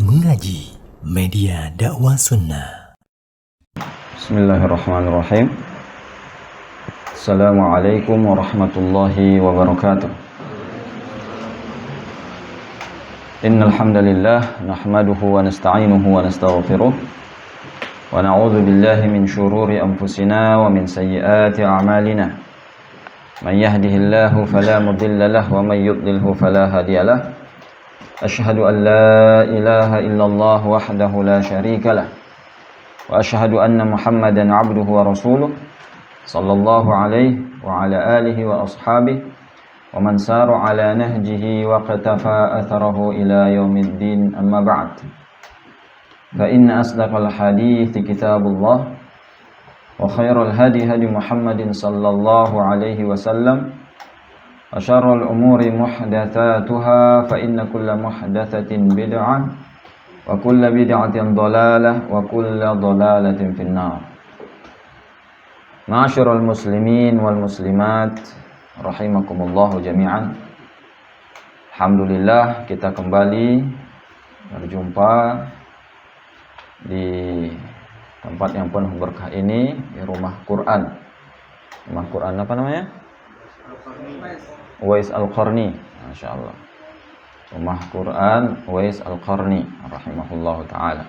Mengaji, media dakwah sunnah. Bismillahirrahmanirrahim. Assalamualaikum warahmatullahi wabarakatuh. Innal hamdalillah nahmaduhu wa nasta'inuhu wa nastaghfiruh wa na'udzu billahi min shururi anfusina wa min sayyiati a'malina. Man yahdihillahu fala mudilla lahu wa man yudlilhu fala hadiyalah. Asyhadu an la ilaha illallah wahdahu la syarika lah. Wa asyhadu anna Muhammadan 'abduhu wa rasuluh sallallahu alaihi wa ala alihi wa ashabihi wa man sara ala nahjihi wa qatafa atharahu ila yaumiddin, amma ba'd. Fa inna asdaqal hadithi kitabullah wa khairal hadi hadi Muhammadin sallallahu alaihi wasallam wa syarrul umuri muhdatsatuha fa inna kulla muhdatsatin bid'ah wa kulla bid'atin dhalalah wa kulla dhalalatin finnar. Ma'asyiral muslimin wal muslimat rahimakumullah jami'an. Alhamdulillah, kita kembali berjumpa di tempat yang penuh berkah ini, di rumah Quran. Rumah Quran apa namanya? Uwais Al-Qarni, masyaallah. Rumah Quran Uwais Al-Qarni rahimahullahu taala.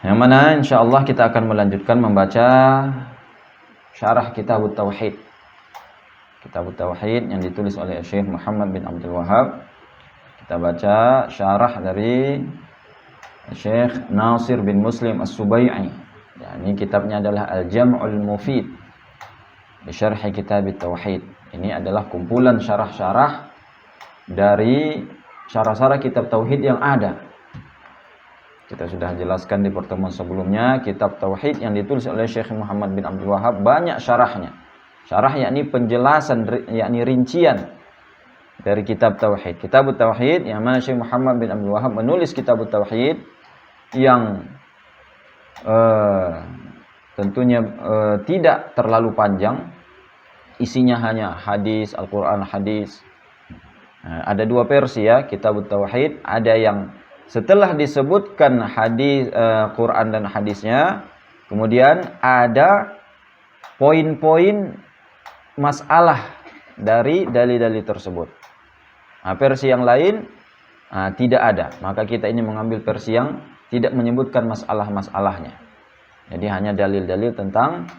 Yang mana insyaallah kita akan melanjutkan membaca syarah Kitabut Tauhid. Kitabut Tauhid yang ditulis oleh Syekh Muhammad bin Abdul Wahhab. Kita baca syarah dari Syekh Nasir bin Muslim As-Subai'i. Ya, ini kitabnya adalah Al-Jam'ul Mufid bi Syarh Kitabut Tauhid. Ini adalah kumpulan syarah-syarah dari syarah-syarah kitab tauhid yang ada. Kita sudah jelaskan di pertemuan sebelumnya, kitab tauhid yang ditulis oleh Syekh Muhammad bin Abdul Wahhab banyak syarahnya. Syarah yakni penjelasan, yakni rincian dari kitab tauhid. Kitabut Tauhid yang mana Syekh Muhammad bin Abdul Wahhab menulis kitabut tauhid yang tentunya tidak terlalu panjang. Isinya hanya hadis, Al-Quran, hadis. Ada dua versi ya, Kitabut Tauhid. Ada yang setelah disebutkan hadis, Quran dan hadisnya, kemudian ada poin-poin masalah dari dalil-dalil tersebut. Versi yang lain tidak ada. Maka kita ini mengambil versi yang tidak menyebutkan masalah-masalahnya. Jadi hanya dalil-dalil tentang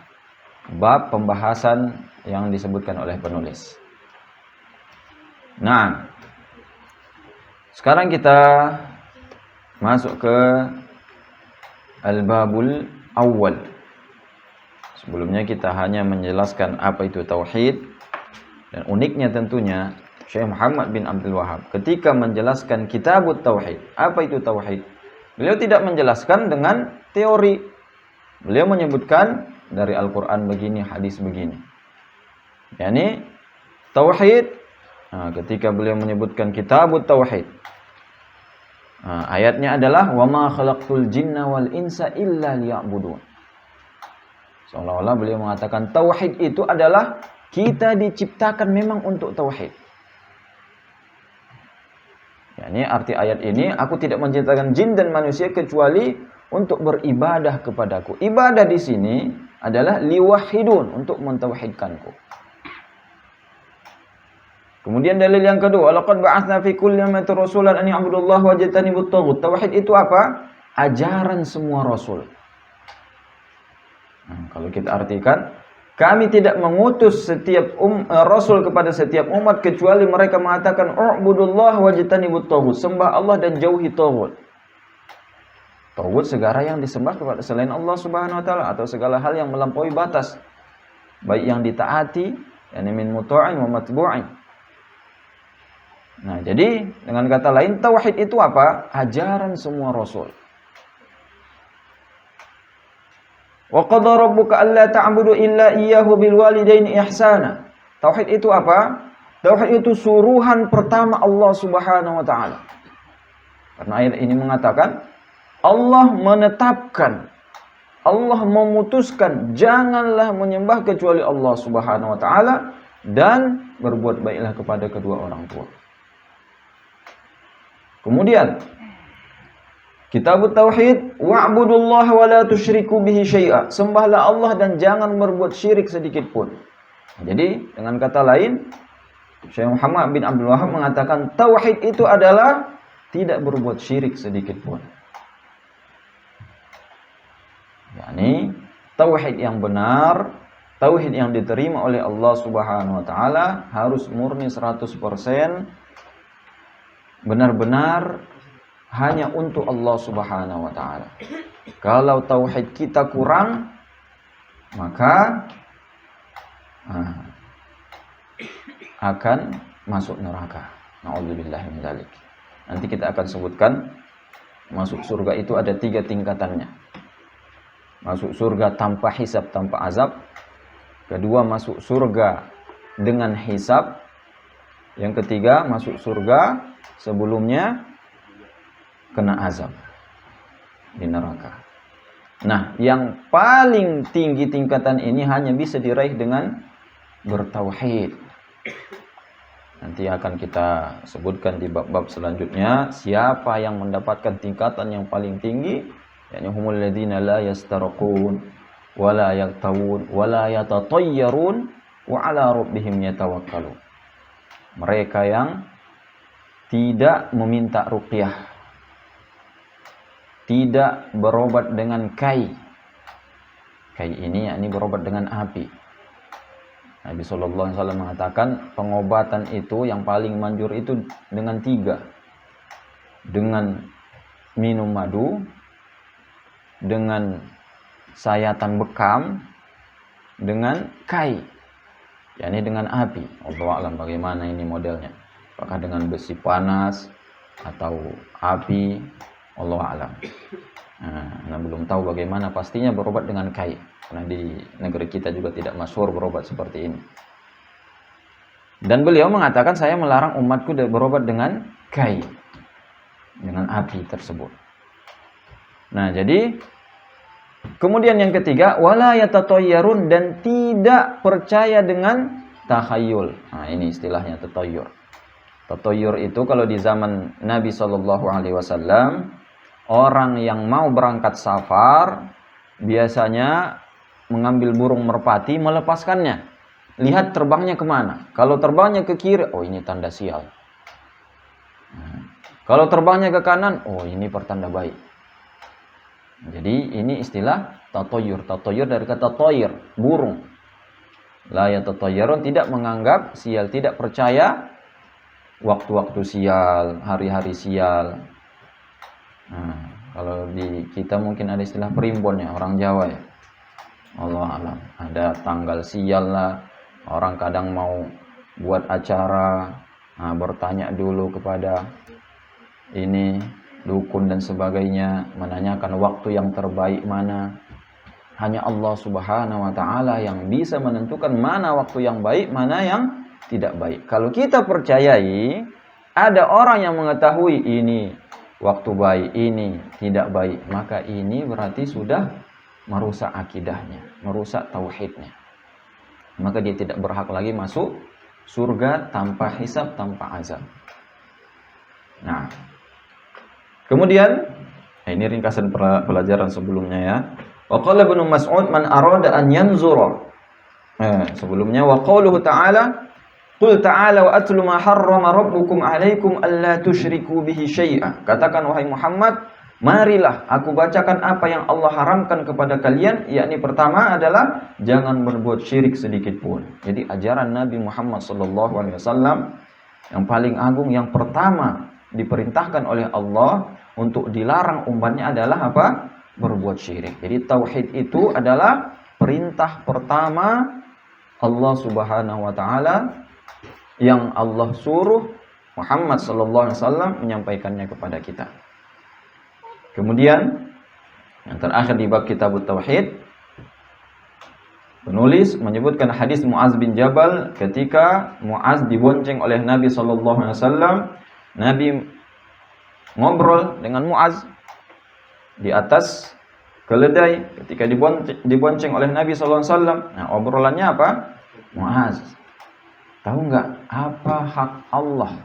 bab pembahasan yang disebutkan oleh penulis. Nah, sekarang kita masuk ke Al-Babul Awwal. Sebelumnya kita hanya menjelaskan apa itu tauhid, dan uniknya tentunya Syekh Muhammad bin Abdul Wahhab ketika menjelaskan Kitabut Tauhid, apa itu tauhid, beliau tidak menjelaskan dengan teori. Beliau menyebutkan dari Al-Quran begini, hadis begini. Yani tauhid, ketika beliau menyebutkan Kitabut Tauhid, ayatnya adalah wa ma khalaqtul jinna wal insa illa liya'budun. Seolah-olah beliau mengatakan tauhid itu adalah kita diciptakan memang untuk tauhid. Yani arti ayat ini, aku tidak menciptakan jin dan manusia kecuali untuk beribadah kepadaku. Ibadah di sini adalah liwahidun, untuk mentauhidkanku. Kemudian dalil yang kedua, laqad ba'atsna fi kulli ummatin rasulan an ya'budullaha wa yajtanibut taghut. Tauhid itu apa? Ajaran semua rasul. Kalau kita artikan, kami tidak mengutus setiap rasul kepada setiap umat kecuali mereka mengatakan u'budullaha wa yajtanibut taghut. Sembah Allah dan jauhi taghut. Taghut segala yang disembah kepada selain Allah Subhanahu wa taala, atau segala hal yang melampaui batas, baik yang ditaati, yakni min muta'in wa matbu'in. Nah, jadi dengan kata lain tauhid itu apa? Ajaran semua rasul. Wa qadara rabbuka alla ta'budu illa iyyahu bil walidaini ihsana. Tauhid itu apa? Tauhid itu suruhan pertama Allah Subhanahu wa taala. Karena ayat ini mengatakan Allah menetapkan, Allah memutuskan janganlah menyembah kecuali Allah Subhanahu wa taala dan berbuat baiklah kepada kedua orang tua. Kemudian Kitabut Tauhid, wa'budullaha wa la tusyriku bihi syai'a. Sembahlah Allah dan jangan berbuat syirik sedikit pun. Jadi, dengan kata lain, Syekh Muhammad bin Abdul Wahab mengatakan tauhid itu adalah tidak berbuat syirik sedikit pun. yakni tauhid yang benar, tauhid yang diterima oleh Allah Subhanahu wa taala harus murni 100%, benar-benar hanya untuk Allah Subhanahu wa taala. Kalau tauhid kita kurang, maka akan masuk neraka. Na'udzubillahi min dzalik. Nanti kita akan sebutkan masuk surga itu ada 3 tingkatannya. Masuk surga tanpa hisab, tanpa azab. Kedua, masuk surga dengan hisab. Yang ketiga, masuk surga sebelumnya kena azab di neraka. Nah, yang paling tinggi tingkatan ini hanya bisa diraih dengan bertauhid. Nanti akan kita sebutkan di bab-bab selanjutnya siapa yang mendapatkan tingkatan yang paling tinggi, yakni humul ladzina la yastarqun wa la yaktawun wa la yatatayyarun wa ala rabbihim yatawakkalun. Mereka yang tidak meminta ruqyah, tidak berobat dengan kai. Kai ini yakni berobat dengan api. Nabi SAW mengatakan pengobatan itu yang paling manjur itu dengan 3. Dengan minum madu, dengan sayatan bekam, dengan kai, yakni dengan api. Allahu a'lam bagaimana ini modelnya. Apakah dengan besi panas atau api? Allahu a'lam. Nah, belum tahu bagaimana pastinya berobat dengan kai. Karena di negeri kita juga tidak masyhur berobat seperti ini. Dan beliau mengatakan saya melarang umatku berobat dengan kai, dengan api tersebut. Nah, jadi kemudian yang ketiga, wala yatatayyarun, dan tidak percaya dengan takhayul. Nah, ini istilahnya tatayyur. Tatayyur itu kalau di zaman Nabi SAW, orang yang mau berangkat safar biasanya mengambil burung merpati, melepaskannya. Lihat terbangnya kemana. Kalau terbangnya ke kiri, oh ini tanda sial. Kalau terbangnya ke kanan, oh ini pertanda baik. Jadi ini istilah tatayyur. Tatayyur dari kata tayr, burung. La yatatayyarun, tidak menganggap sial, tidak percaya waktu-waktu sial, hari-hari sial. Nah, kalau di kita mungkin ada istilah primbon ya, orang Jawa ya. Allah alam. Ada tanggal sial lah. Orang kadang mau buat acara, bertanya dulu kepada ini dukun dan sebagainya, menanyakan waktu yang terbaik mana. Hanya Allah Subhanahu wa taala yang bisa menentukan mana waktu yang baik, mana yang tidak baik. Kalau kita percayai ada orang yang mengetahui ini waktu baik, ini tidak baik, maka ini berarti sudah merusak akidahnya, merusak tauhidnya. Maka dia tidak berhak lagi masuk surga tanpa hisab, tanpa azab. Nah, kemudian ini ringkasan pelajaran sebelumnya ya. Wa qala Ibnu Mas'ud man arada an yanzura. Sebelumnya wa qauluhu ta'ala qul ta'ala wa atlu ma harrama rabbukum 'alaikum alla tusyriku bihi syai'a. Katakan wahai Muhammad, marilah aku bacakan apa yang Allah haramkan kepada kalian, yakni pertama adalah jangan berbuat syirik sedikit pun. Jadi ajaran Nabi Muhammad SAW yang paling agung, yang pertama diperintahkan oleh Allah untuk dilarang umatnya adalah apa? Berbuat syirik. Jadi tauhid itu adalah perintah pertama Allah Subhanahu wa taala yang Allah suruh Muhammad SAW menyampaikannya kepada kita. Kemudian yang terakhir di bab Kitabut Tauhid, penulis menyebutkan hadis Muaz bin Jabal ketika Muaz dibonceng oleh Nabi SAW. Nabi ngobrol dengan Muaz di atas keledai ketika dibonceng oleh Nabi SAW. Nah, obrolannya apa? Muaz, tahu nggak apa hak Allah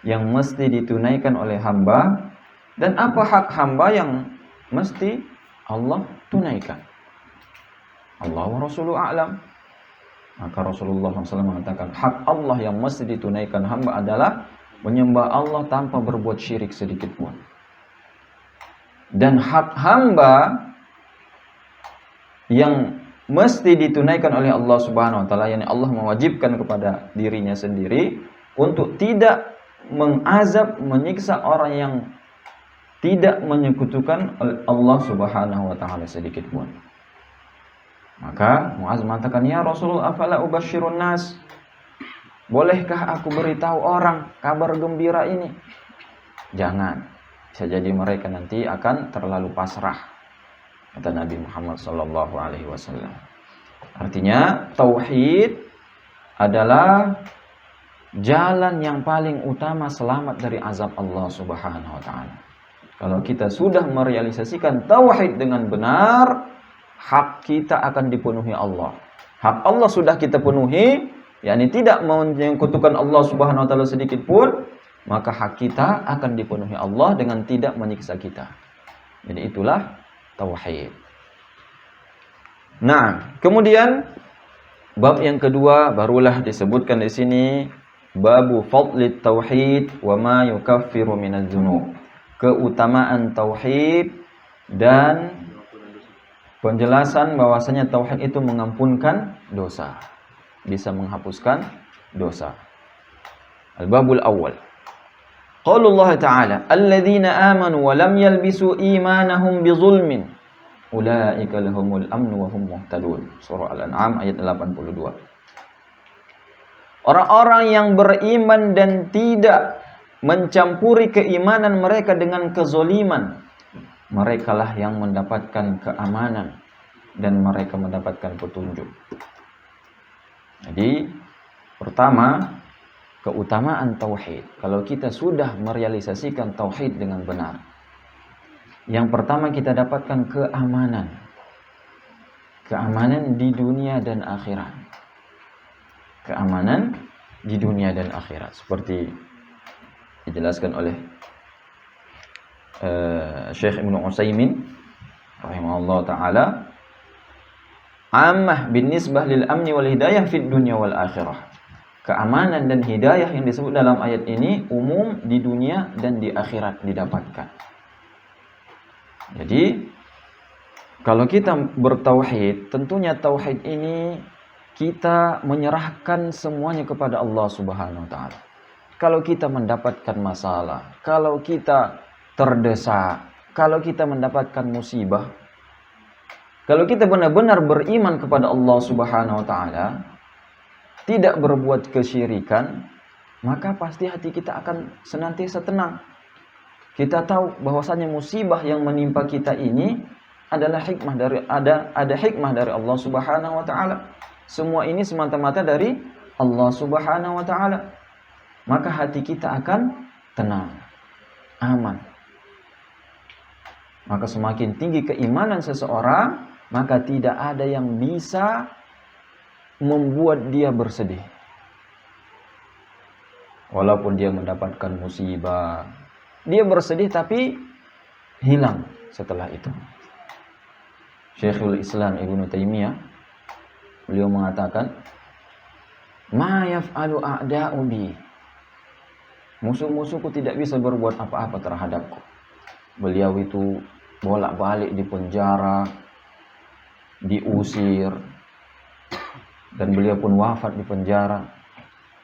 yang mesti ditunaikan oleh hamba Dan apa hak hamba yang mesti Allah tunaikan? Allah wa Rasuluhu a'lam. Maka Rasulullah SAW mengatakan hak Allah yang mesti ditunaikan hamba adalah menyembah Allah tanpa berbuat syirik sedikit pun. Dan hak hamba yang mesti ditunaikan oleh Allah Subhanahu wa taala, yakni Allah mewajibkan kepada dirinya sendiri untuk tidak mengazab, menyiksa orang yang tidak menyekutukan Allah Subhanahu wa taala sedikit pun. Maka Muaz mengatakan, "Ya Rasulullah, afala ubasyirun nas? Bolehkah aku beritahu orang kabar gembira ini?" Jangan. Bisa jadi mereka nanti akan terlalu pasrah, kata Nabi Muhammad sallallahu alaihi wasallam. Artinya, tauhid adalah jalan yang paling utama selamat dari azab Allah Subhanahu wa taala. Kalau kita sudah merealisasikan tauhid dengan benar, hak kita akan dipenuhi Allah. Hak Allah sudah kita penuhi, yakni tidak menyekutukan Allah Subhanahu wa taala sedikit pun, maka hak kita akan dipenuhi Allah dengan tidak menyiksa kita. Jadi itulah tauhid. Nah, kemudian bab yang kedua barulah disebutkan di sini, babu fadlit tauhid wa ma yukaffiru minadz dzunub. Keutamaan tauhid dan penjelasan bahwasanya tauhid itu mengampunkan dosa, bisa menghapuskan dosa. Al-babul awal. Qaulullah ta'ala, "Alladzina amanu wa lam yalbisu imanahum bizulmin, ulaika lahumul amnu wa hum muhtadun." Surah Al-An'am ayat 82. Orang-orang yang beriman dan tidak mencampuri keimanan mereka dengan kezoliman, merekalah yang mendapatkan keamanan dan mereka mendapatkan petunjuk. Jadi, pertama, keutamaan tauhid. Kalau kita sudah merealisasikan tauhid dengan benar, yang pertama kita dapatkan keamanan. Keamanan di dunia dan akhirat. Keamanan di dunia dan akhirat. Seperti dijelaskan oleh Syekh Ibnu Utsaimin rahimahullah taala, ammah binisbah lil amni wal hidayah fid dunya wal akhirah. Keamanan dan hidayah yang disebut dalam ayat ini umum di dunia dan di akhirat didapatkan. Jadi kalau kita bertauhid, tentunya tauhid ini kita menyerahkan semuanya kepada Allah Subhanahu wa taala. Kalau kita mendapatkan masalah, kalau kita terdesak, kalau kita mendapatkan musibah, kalau kita benar-benar beriman kepada Allah Subhanahu wa taala, tidak berbuat kesyirikan, maka pasti hati kita akan senantiasa tenang. Kita tahu bahwasanya musibah yang menimpa kita ini adalah hikmah dari ada hikmah dari Allah Subhanahu wa taala. Semua ini semata-mata dari Allah Subhanahu wa taala. Maka hati kita akan tenang, aman. Maka semakin tinggi keimanan seseorang, maka tidak ada yang bisa membuat dia bersedih. Walaupun dia mendapatkan musibah, dia bersedih tapi hilang setelah itu. Syekhul Islam Ibnu Taimiyah, beliau mengatakan, "Ma yaf'alu a'da'u bi." Musuh-musuhku tidak bisa berbuat apa-apa terhadapku. Beliau itu bolak-balik di penjara, diusir, dan beliau pun wafat di penjara.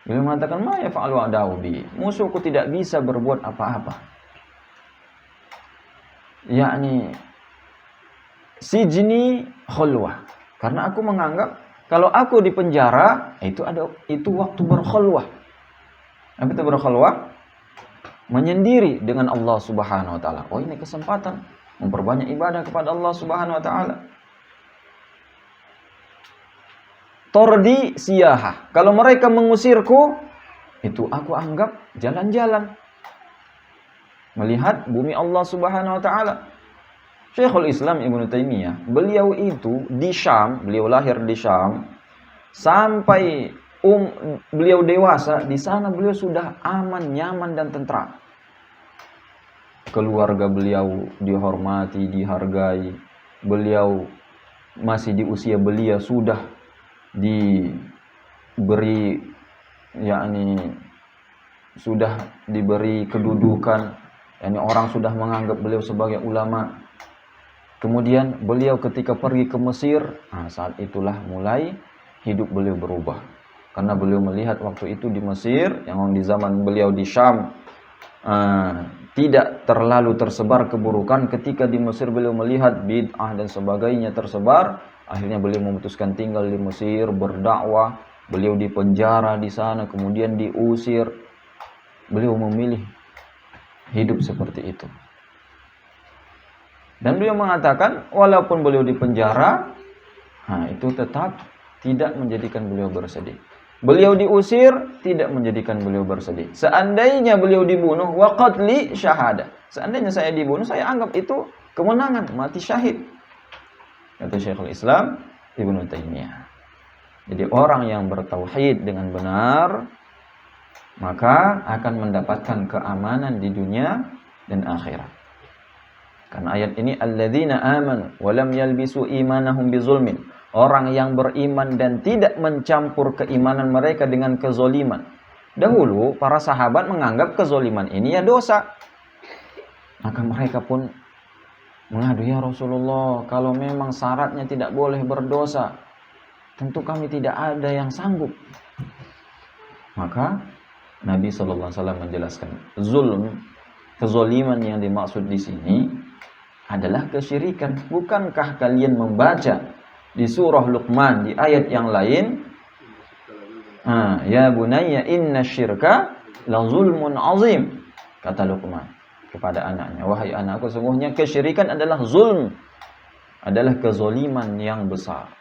Beliau mengatakan, "Ma yaf'alu a'da'u bi." Musuhku tidak bisa berbuat apa-apa. Yakni sijni khulwah. Karena aku menganggap kalau aku di penjara itu waktu berkhulwah. Apa itu berkhulwah? Menyendiri dengan Allah Subhanahu wa taala. Oh, ini kesempatan memperbanyak ibadah kepada Allah Subhanahu wa taala. Tordi siyahah. Kalau mereka mengusirku, itu aku anggap jalan-jalan. Melihat bumi Allah Subhanahu wa taala. Syekhul Islam Ibnu Taimiyah, beliau itu di Syam, beliau lahir di Syam, sampai beliau dewasa, di sana beliau sudah aman, nyaman dan tentram. keluarga beliau dihormati, dihargai. Beliau masih di usia belia sudah diberi sudah diberi kedudukan, orang sudah menganggap beliau sebagai ulama. Kemudian beliau ketika pergi ke Mesir, saat itulah mulai hidup beliau berubah. Karena beliau melihat waktu itu di Mesir, yang di zaman beliau di Syam, tidak terlalu tersebar keburukan. Ketika di Mesir beliau melihat bid'ah dan sebagainya tersebar, akhirnya beliau memutuskan tinggal di Mesir, berdakwah. Beliau dipenjara di sana, kemudian diusir. Beliau memilih hidup seperti itu. Dan beliau mengatakan, walaupun beliau dipenjara, itu tetap tidak menjadikan beliau bersedih. Beliau diusir, tidak menjadikan beliau bersedih. Seandainya beliau dibunuh, wa qatli syahadah. Seandainya saya dibunuh, saya anggap itu kemenangan, mati syahid. Kata Syekhul Islam Ibnu Taimiyah. Jadi orang yang bertauhid dengan benar, maka akan mendapatkan keamanan di dunia dan akhirat. Karena ayat ini, alladzina amanu wa lam yalbisu imanahum bizulmin. Orang yang beriman dan tidak mencampur keimanan mereka dengan kezoliman. Dahulu para sahabat menganggap kezoliman ini ya dosa. Maka mereka pun mengadu, ya Rasulullah, kalau memang syaratnya tidak boleh berdosa, tentu kami tidak ada yang sanggup. Maka Nabi SAW menjelaskan, kezoliman yang dimaksud di sini adalah kesyirikan. Bukankah kalian membaca di surah Luqman di ayat yang lain, ya bunayya inna syirka la zulmun azim, kata Luqman kepada anaknya, wahai anakku, sungguhnya kesyirikan adalah zulm, adalah kezoliman yang besar.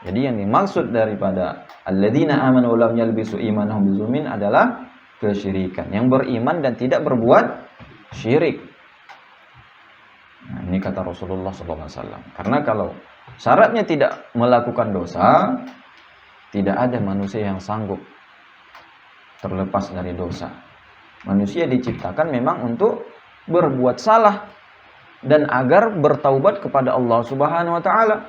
Jadi yang dimaksud daripada alladzina amanu wa lam yalbisu imanahum bizulmin adalah kesyirikan, yang beriman dan tidak berbuat syirik. Ini kata Rasulullah SAW. Karena kalau syaratnya tidak melakukan dosa, tidak ada manusia yang sanggup terlepas dari dosa. Manusia diciptakan memang untuk berbuat salah dan agar bertaubat kepada Allah Subhanahu wa taala.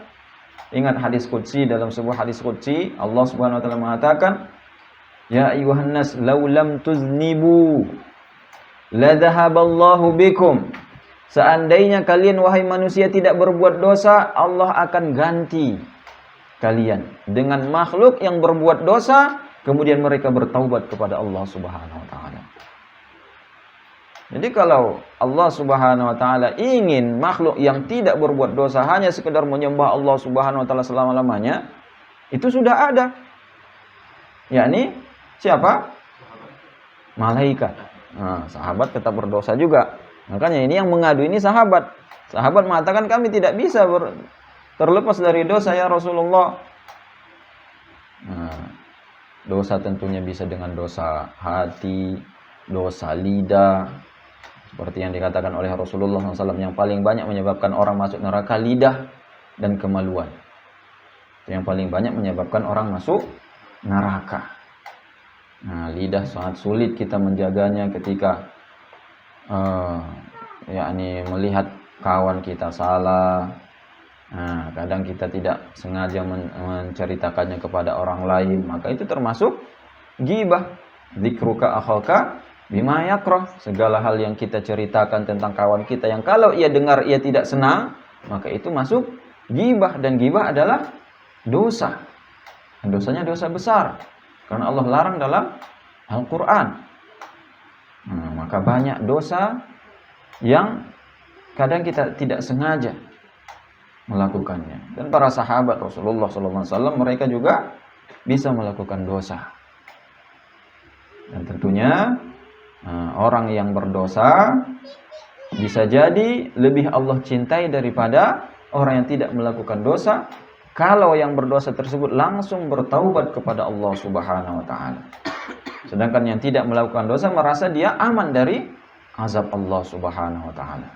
Ingat hadis qudsi, dalam sebuah hadis qudsi Allah Subhanahu wa taala mengatakan, ya ayyuhan nas law lam tuznibu la dhahaballahu bikum. Seandainya kalian wahai manusia tidak berbuat dosa, Allah akan ganti kalian dengan makhluk yang berbuat dosa, kemudian mereka bertaubat kepada Allah Subhanahu wa taala. Jadi kalau Allah Subhanahu wa taala ingin makhluk yang tidak berbuat dosa hanya sekedar menyembah Allah Subhanahu wa taala selama-lamanya, itu sudah ada. Yakni siapa? Malaikat. Sahabat tetap berdosa juga. Makanya ini yang mengadu ini sahabat. Sahabat mengatakan kami tidak bisa terlepas dari dosa ya Rasulullah. Dosa tentunya bisa dengan dosa hati, dosa lidah. Seperti yang dikatakan oleh Rasulullah SAW, yang paling banyak menyebabkan orang masuk neraka lidah dan kemaluan. Itu yang paling banyak menyebabkan orang masuk neraka. Lidah sangat sulit kita menjaganya ketika melihat kawan kita salah. Kadang kita tidak sengaja menceritakannya kepada orang lain, maka itu termasuk ghibah. Dzikruka akhaka bima yakrah. Segala hal yang kita ceritakan tentang kawan kita yang kalau ia dengar ia tidak senang, maka itu masuk ghibah. Dan ghibah adalah dosa. Dan dosanya dosa besar. Karena Allah larang dalam Al-Quran. Maka banyak dosa yang kadang kita tidak sengaja melakukannya. Dan para sahabat Rasulullah SAW mereka juga bisa melakukan dosa. Dan tentunya orang yang berdosa bisa jadi lebih Allah cintai daripada orang yang tidak melakukan dosa, kalau yang berdosa tersebut langsung bertaubat kepada Allah Subhanahu wa taala. Sedangkan yang tidak melakukan dosa merasa dia aman dari azab Allah Subhanahu wa taala.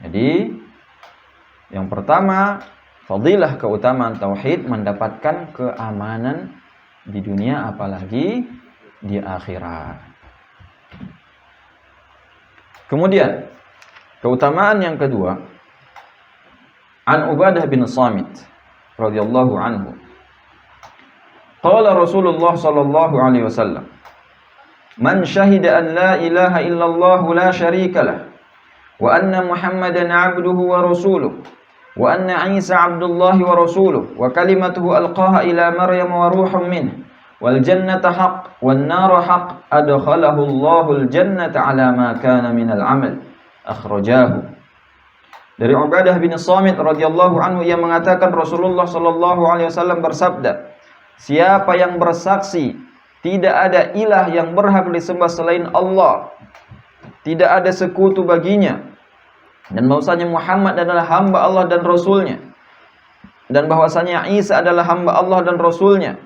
Jadi yang pertama, fadilah keutamaan tauhid, mendapatkan keamanan di dunia apalagi di akhirat. Kemudian keutamaan yang kedua, an Ubadah bin Samit radhiyallahu anhu. Qala Rasulullah sallallahu alaihi wasallam, "Man syahida an la ilaha illallah la syarika lah, wa anna Muhammadan 'abduhu wa rasuluhu, wa anna Isa 'abdullah wa rasuluhu, wa kalimatuhu alqaha ila Maryam wa ruhun minhu, wal jannata haqq wan nara haqq, adkhalahu Allahul jannata 'ala ma kana minal 'amal." Akhrajahu. Dari Ubadah bin Samit radhiyallahu anhu, ia mengatakan Rasulullah sallallahu alaihi wasallam bersabda, siapa yang bersaksi tidak ada ilah yang berhak disembah selain Allah, tidak ada sekutu baginya, dan bahwasanya Muhammad adalah hamba Allah dan Rasulnya, dan bahwasanya Isa adalah hamba Allah dan Rasulnya,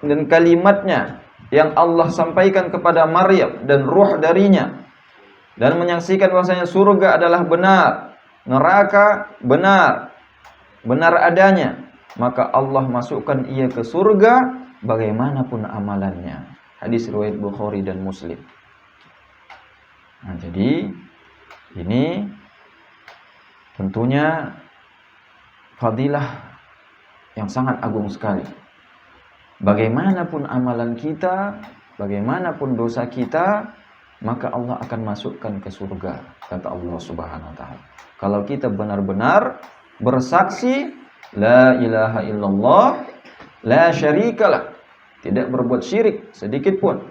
dan kalimatnya yang Allah sampaikan kepada Maryam dan ruh darinya, dan menyaksikan bahwasanya surga adalah benar, neraka benar adanya, maka Allah masukkan ia ke surga bagaimanapun amalannya. Hadis riwayat Bukhari dan Muslim. Nah, jadi ini tentunya fadilah yang sangat agung sekali. Bagaimanapun amalan kita, bagaimanapun dosa kita, maka Allah akan masukkan ke surga, kata Allah Subhanahu wa taala. Kalau kita benar-benar bersaksi la ilaha illallah la syarikalah, tidak berbuat syirik sedikit pun,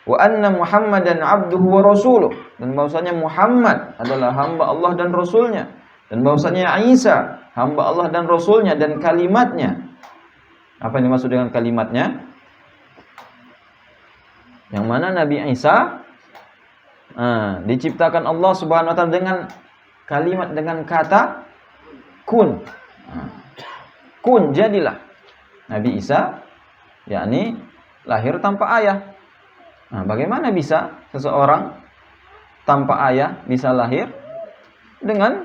wa anna Muhammadan 'abduhu wa rasuluh, dan bahwasanya Muhammad adalah hamba Allah dan Rasulnya, dan bahwasanya Isa hamba Allah dan Rasulnya, dan kalimatnya. Apa yang dimaksud dengan kalimatnya? Yang mana Nabi Isa diciptakan Allah Subhanahu wa taala dengan kalimat, dengan kata kun. Kun, jadilah. Nabi Isa yakni lahir tanpa ayah. Nah, bagaimana bisa seseorang tanpa ayah bisa lahir? Dengan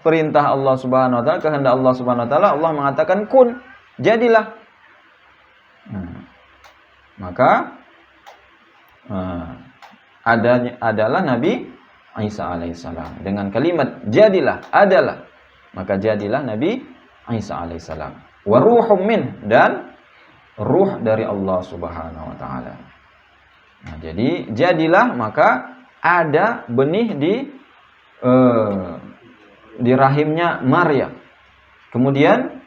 perintah Allah Subhanahu wa taala, kehendak Allah Subhanahu wa taala, Allah mengatakan kun, jadilah. Maka adalah Nabi Isa alaihissalam dengan kalimat jadilah, adalah, maka jadilah Nabi Isa alaihissalam. Wa ruhum min, dan ruh dari Allah Subhanahu wa taala. Nah, jadi jadilah, maka ada benih di rahimnya Maryam. Kemudian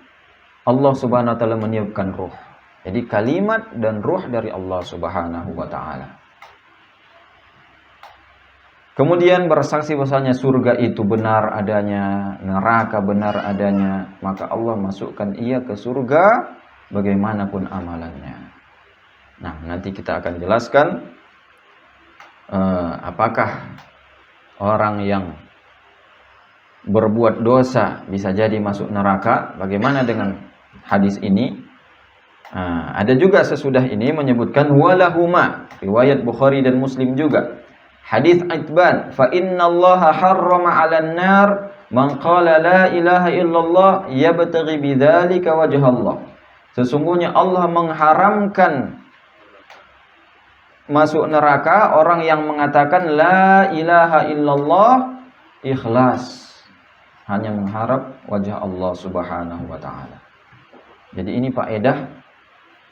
Allah Subhanahu wa taala meniupkan ruh. Jadi kalimat dan ruh dari Allah Subhanahu wa taala. Kemudian bersaksi bahwasanya surga itu benar adanya, neraka benar adanya, maka Allah masukkan ia ke surga bagaimanapun amalannya. Nah, nanti kita akan jelaskan apakah orang yang berbuat dosa bisa jadi masuk neraka, bagaimana dengan hadis ini. Ada juga sesudah ini menyebutkan walahuma, riwayat Bukhari dan Muslim juga. Hadis Itban, fa innallaha harrama 'alan nar man qala la ilaha illallah yabtaghi bidzalika wajhallah. Sesungguhnya Allah mengharamkan masuk neraka orang yang mengatakan la ilaha illallah ikhlas, hanya mengharap wajah Allah Subhanahu wa taala. Jadi ini faedah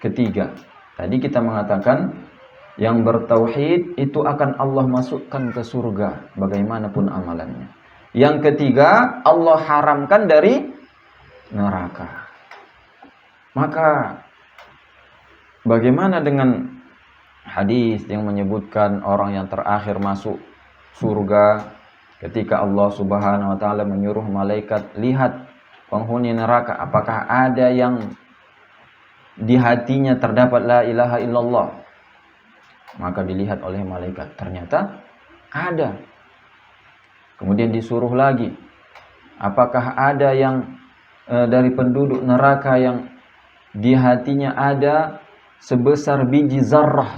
ketiga. Tadi kita mengatakan yang bertauhid itu akan Allah masukkan ke surga bagaimanapun amalannya. Yang ketiga, Allah haramkan dari neraka. Maka bagaimana dengan hadis yang menyebutkan orang yang terakhir masuk surga ketika Allah Subhanahu wa taala menyuruh malaikat, lihat penghuni neraka, apakah ada yang di hatinya terdapat la ilaha illallah? Maka dilihat oleh malaikat, ternyata ada. Kemudian disuruh lagi, apakah ada yang dari penduduk neraka yang di hatinya ada sebesar biji zarrah,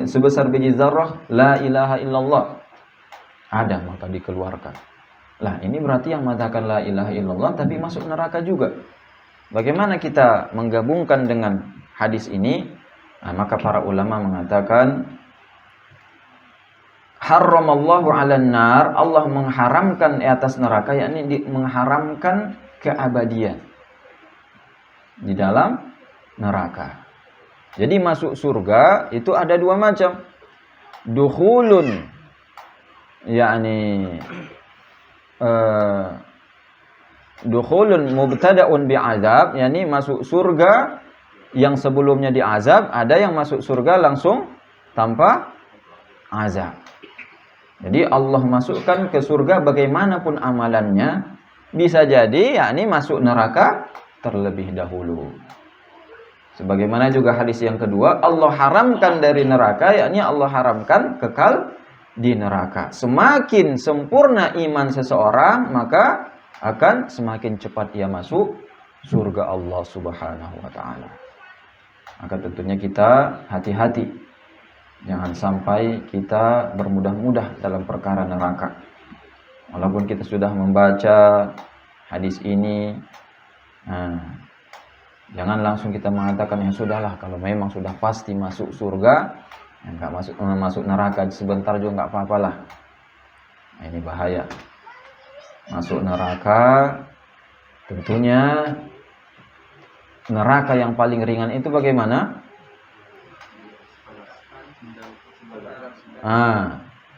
sebesar biji zarrah la ilaha illallah? Ada, maka dikeluarkan. Lah, ini berarti yang mengatakan la ilaha illallah tapi masuk neraka juga. Bagaimana kita menggabungkan dengan hadis ini? Nah, maka para ulama mengatakan haramallahu 'alan nar, Allah mengharamkan di atas neraka, yakni mengharamkan keabadian di dalam neraka. Jadi masuk surga itu ada dua macam. Dukhulun yakni dukhulun mubtada'un bi'adzab, yakni masuk surga yang sebelumnya diazab, ada yang masuk surga langsung tanpa azab. Jadi Allah masukkan ke surga bagaimanapun amalannya, bisa jadi yakni masuk neraka terlebih dahulu. Sebagaimana juga hadis yang kedua, Allah haramkan dari neraka, yakni Allah haramkan kekal di neraka. Semakin sempurna iman seseorang, maka akan semakin cepat ia masuk surga Allah Subhanahu wa taala. Maka tentunya kita hati-hati. Jangan sampai kita bermudah-mudah dalam perkara neraka. Walaupun kita sudah membaca hadis ini, jangan langsung kita mengatakan ya sudahlah, kalau memang sudah pasti masuk surga, ya nggak masuk neraka sebentar juga nggak apa-apalah. Nah, ini bahaya. Masuk neraka, tentunya neraka yang paling ringan itu bagaimana?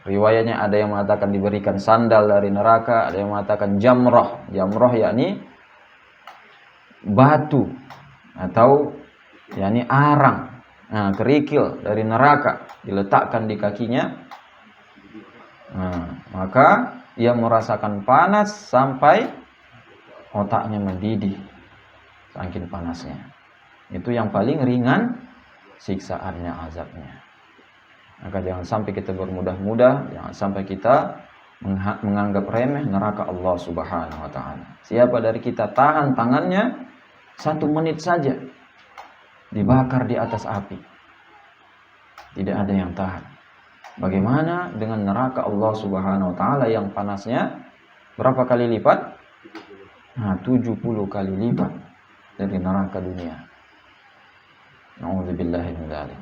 Riwayatnya ada yang mengatakan diberikan sandal dari neraka, ada yang mengatakan jamrah. Jamrah yakni batu atau yakni arang, kerikil dari neraka diletakkan di kakinya. Maka ia merasakan panas sampai otaknya mendidih saking panasnya. Itu yang paling ringan siksaannya, azabnya. Maka jangan sampai kita bermudah-mudah, jangan sampai kita menganggap remeh neraka Allah Subhanahu wa taala. Siapa dari kita tahan tangannya 1 menit saja dibakar di atas api? Tidak ada yang tahan. Bagaimana dengan neraka Allah Subhanahu wa taala yang panasnya berapa kali lipat? 70 kali lipat dari neraka dunia. Na'udzubillahi min dzalik.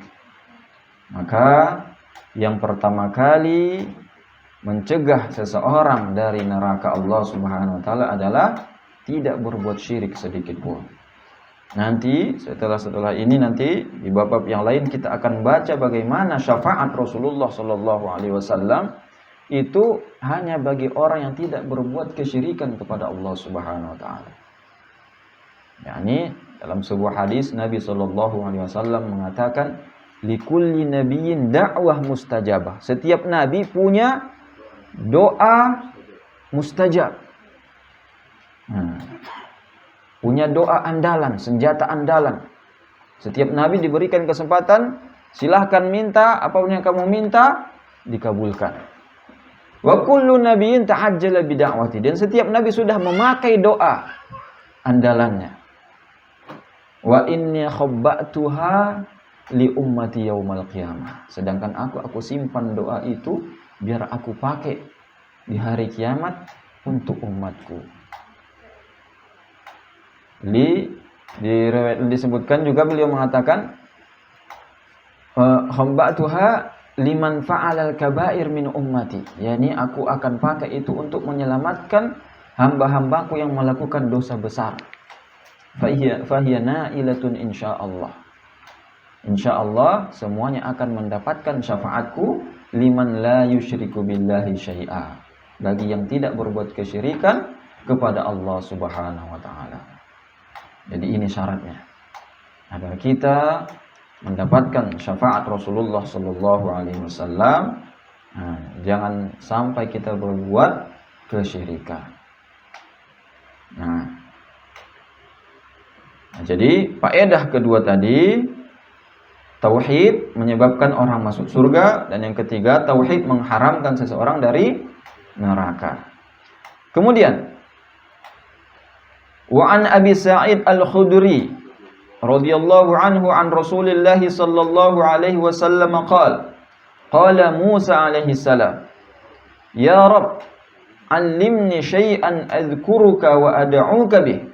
Maka yang pertama kali mencegah seseorang dari neraka Allah Subhanahu wa taala adalah tidak berbuat syirik sedikit pun. Nanti setelah ini nanti di bab-bab yang lain kita akan baca bagaimana syafaat Rasulullah sallallahu alaihi wasallam itu hanya bagi orang yang tidak berbuat kesyirikan kepada Allah Subhanahu wa taala. yakni dalam sebuah hadis Nabi sallallahu alaihi wasallam mengatakan likulli nabiyyin da'wah mustajabah. Setiap nabi punya doa mustajab. Punya doa andalan, senjata andalan. Setiap nabi diberikan kesempatan, silahkan minta apapun yang kamu minta, dikabulkan. Wa kullu nabiyyin ta'ajjala bi da'wati. Dan setiap nabi sudah memakai doa andalannya. Wa inni khabba'tuha li ummati yaumal qiyamah. Sedangkan aku simpan doa itu biar aku pakai di hari kiamat untuk umatku. Disebutkan juga beliau mengatakan khabba'tuha liman fa'alal kaba'ir min ummati. Yani aku akan pakai itu untuk menyelamatkan hamba-hambaku yang melakukan dosa besar. Fahiya na'ilatun insyaallah. InsyaAllah semuanya akan mendapatkan syafaatku liman la yusyriku billahi syai'a, bagi yang tidak berbuat kesyirikan kepada Allah Subhanahu wa taala. Jadi ini syaratnya agar kita mendapatkan syafaat Rasulullah sallallahu alaihi wasallam. Jangan sampai kita berbuat kesyirikan. Jadi faedah kedua tadi, tauhid menyebabkan orang masuk surga, dan yang ketiga tauhid mengharamkan seseorang dari neraka. Kemudian wa an Abi Sa'id Al-Khudri radhiyallahu anhu an Rasulillah sallallahu alaihi wasallam qala Musa alaihi salam ya Rabb allimni syai'an adhkuruka wa ad'uka bih.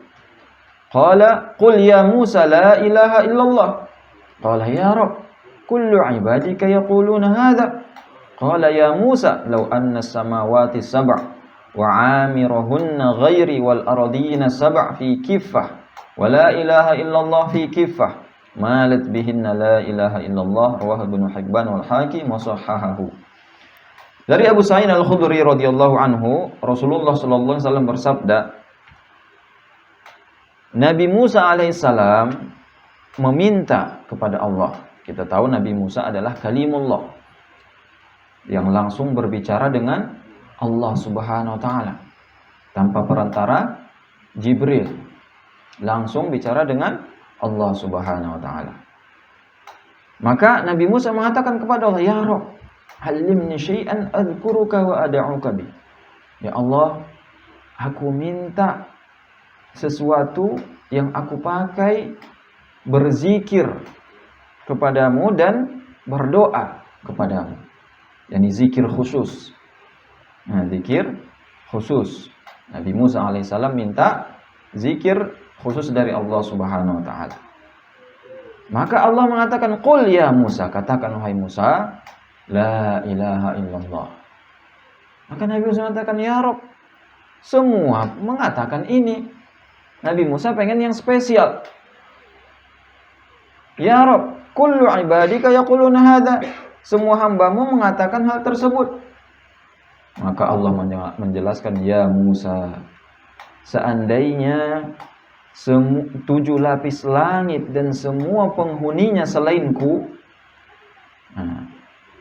Qala qul ya Musa la ilaha illallah Qala ya Rabb, kullu ibadika yaquluna hadha. Qala ya Musa, law anna as-samawati sab' wa 'amirahunna ghairi wal ardina sab' fi kiffah wa la ilaha illallah fi kiffah malat bihinna la ilaha illallah. Rawahu Ibnu Hibban wal Hakim wa sahahahu. Dari Abu Sa'id Al-Khudri radhiyallahu anhu, Rasulullah sallallahu alaihi wasallam bersabda, Nabi Musa alaihissalam meminta kepada Allah. Kita tahu Nabi Musa adalah kalimullah yang langsung berbicara dengan Allah Subhanahu wa taala tanpa perantara Jibril. Langsung bicara dengan Allah Subhanahu wa taala. Maka Nabi Musa mengatakan kepada Allah, "Ya Rabb, halimni syai'an adzkuruka wa ad'uka bi." Ya Allah, aku minta sesuatu yang aku pakai berzikir kepadamu dan berdoa kepadamu. Yani zikir khusus. Nah, zikir khusus. Nabi Musa alaihissalam minta zikir khusus dari Allah Subhanahu wa taala. Maka Allah mengatakan, "Qul ya Musa," katakan wahai Musa, "la ilaha illallah." Maka Nabi Musa mengatakan, "Ya Rabb, semua mengatakan ini." Nabi Musa pengen yang spesial. "Ya Rabb, kullu ibadika yaquluna hadza." Semua hambamu mengatakan hal tersebut. Maka Allah menjelaskan, "Ya Musa, seandainya 7 lapis langit dan semua penghuninya selainku." Nah,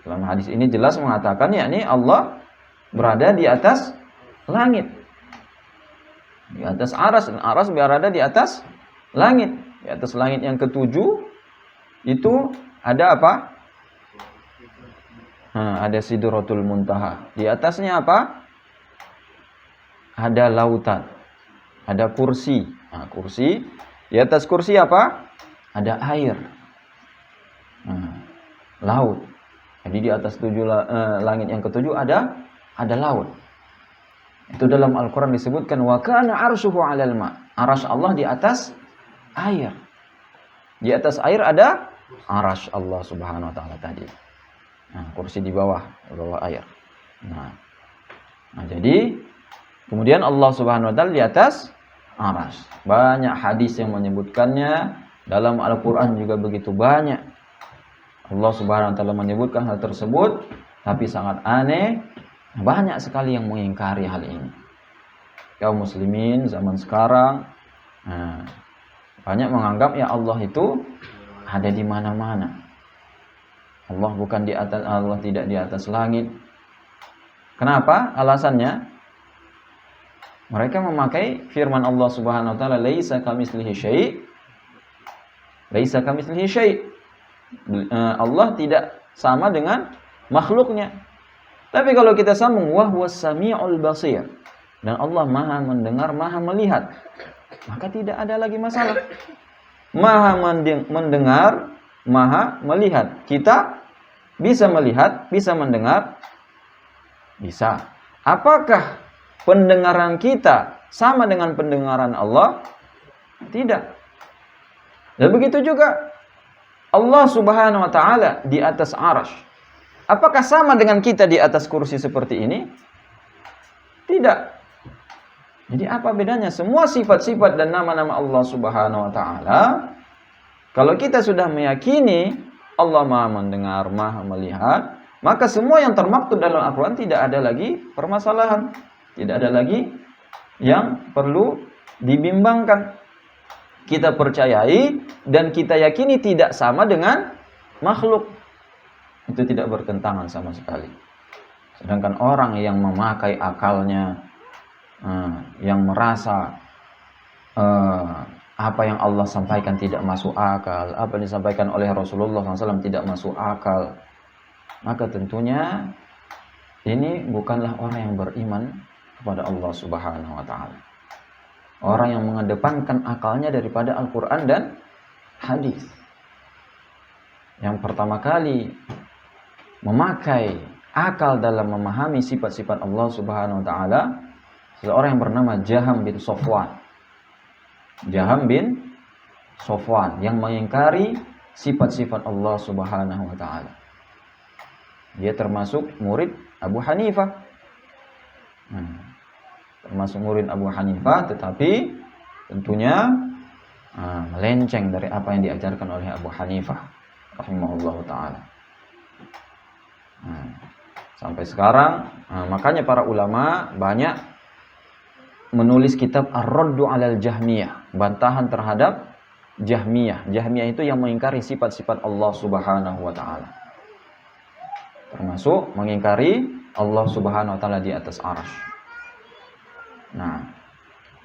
dalam hadis ini jelas mengatakan yakni Allah berada di atas langit. Di atas aras, dan aras berada di atas langit. Di atas langit yang ke-7 itu ada apa? Nah, ada Sidratul Muntaha. Di atasnya apa? Ada lautan. Ada kursi. Nah, kursi. Di atas kursi apa? Ada air. Nah, laut. Jadi di atas langit yang ke-7 ada laut. Itu dalam Al-Quran disebutkan wa kana arshuhu 'alal ma. Arasy Allah di atas air. Di atas air ada arasy Allah Subhanahu wa taala tadi. Nah, kursi di bawah air. Nah, jadi kemudian Allah Subhanahu wa taala di atas arasy. Banyak hadis yang menyebutkannya, dalam Al-Quran juga begitu banyak. Allah Subhanahu wa taala menyebutkan hal tersebut, tapi sangat aneh. Banyak sekali yang mengingkari hal ini. Kaum muslimin zaman sekarang banyak menganggap ya Allah itu ada di mana-mana. Allah bukan di atas, Allah tidak di atas langit. Kenapa? Alasannya mereka memakai firman Allah Subhanahu wa taala, "Laisa kamitslihi syai'." Laisa kamitslihi syai'. Allah tidak sama dengan makhluknya. Tapi kalau kita sambung, wa huwas samiul basir, dan Allah Maha mendengar, Maha melihat, maka tidak ada lagi masalah. Maha mendengar, Maha melihat. Kita bisa melihat, bisa mendengar, bisa. Apakah pendengaran kita sama dengan pendengaran Allah? Tidak. Dan begitu juga Allah Subhanahu wa taala di atas arasy. Apakah sama dengan kita di atas kursi seperti ini? Tidak. Jadi apa bedanya? Semua sifat-sifat dan nama-nama Allah Subhanahu wa taala, kalau kita sudah meyakini Allah Maha mendengar, Maha melihat, maka semua yang termaktub dalam Al-Quran tidak ada lagi permasalahan. Tidak ada lagi yang perlu dibimbangkan. Kita percayai dan kita yakini tidak sama dengan makhluk. Itu tidak bertentangan sama sekali. Sedangkan orang yang memakai akalnya, yang merasa apa yang Allah sampaikan tidak masuk akal, apa yang disampaikan oleh Rasulullah SAW tidak masuk akal, maka tentunya ini bukanlah orang yang beriman kepada Allah Subhanahu wa taala. Orang yang mengedepankan akalnya daripada Al-Quran dan hadis. Yang pertama kali memakai akal dalam memahami sifat-sifat Allah Subhanahu wa taala, seorang yang bernama Jaham bin Safwan. Jaham bin Safwan yang mengingkari sifat-sifat Allah Subhanahu wa taala. Dia termasuk murid Abu Hanifah. Termasuk murid Abu Hanifah, tetapi tentunya melenceng dari apa yang diajarkan oleh Abu Hanifah rahimahullahu taala. Sampai sekarang, makanya para ulama banyak menulis kitab Ar-Raddu 'alal Jahmiyah, bantahan terhadap Jahmiyah. Jahmiyah itu yang mengingkari sifat-sifat Allah Subhanahu wa taala. Termasuk mengingkari Allah Subhanahu wa taala di atas arsy. Nah,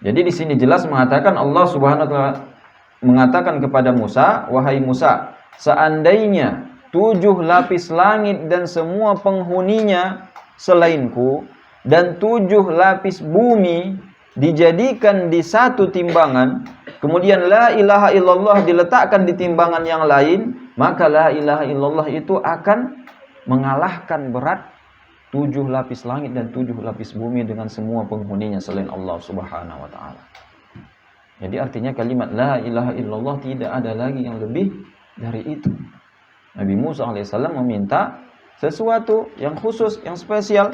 jadi di sini jelas mengatakan Allah Subhanahu wa taala mengatakan kepada Musa, "Wahai Musa, seandainya 7 lapis langit dan semua penghuninya selainku dan 7 lapis bumi dijadikan di satu timbangan, kemudian la ilaha illallah diletakkan di timbangan yang lain, maka la ilaha illallah itu akan mengalahkan berat 7 lapis langit dan 7 lapis bumi dengan semua penghuninya selain Allah Subhanahu wa taala." Jadi artinya kalimat la ilaha illallah tidak ada lagi yang lebih dari itu. Nabi Musa alaihissalam meminta sesuatu yang khusus, yang spesial.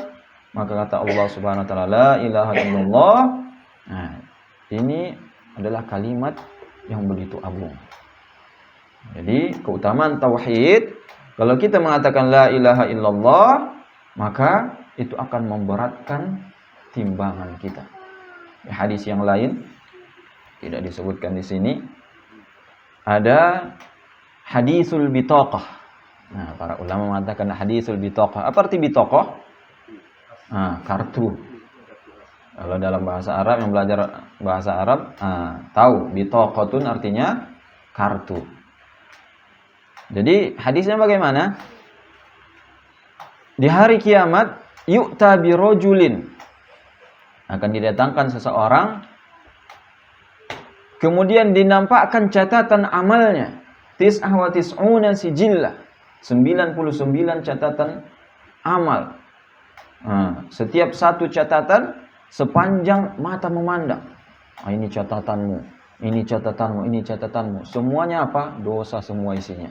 Maka kata Allah Subhanahu wa taala, la ilaha illallah. Nah, ini adalah kalimat yang begitu agung. Jadi keutamaan tauhid, kalau kita mengatakan la ilaha illallah, maka itu akan memberatkan timbangan kita. Di hadis yang lain tidak disebutkan di sini, ada hadisul bitaqah. Nah, para ulama mengatakan hadisul bitaqah. Apa arti bitaqah? Kartu. Kalau dalam bahasa Arab, yang belajar bahasa Arab tahu bitaqatun artinya kartu. Jadi hadisnya bagaimana? Di hari kiamat yu'ta birojulin, akan didatangkan seseorang, kemudian dinampakkan catatan amalnya, tis'ah wa tis'una sijillah, 99 catatan amal. Setiap satu catatan sepanjang mata memandang. Ini catatanmu, ini catatanmu, ini catatanmu. Semuanya apa? Dosa semua isinya.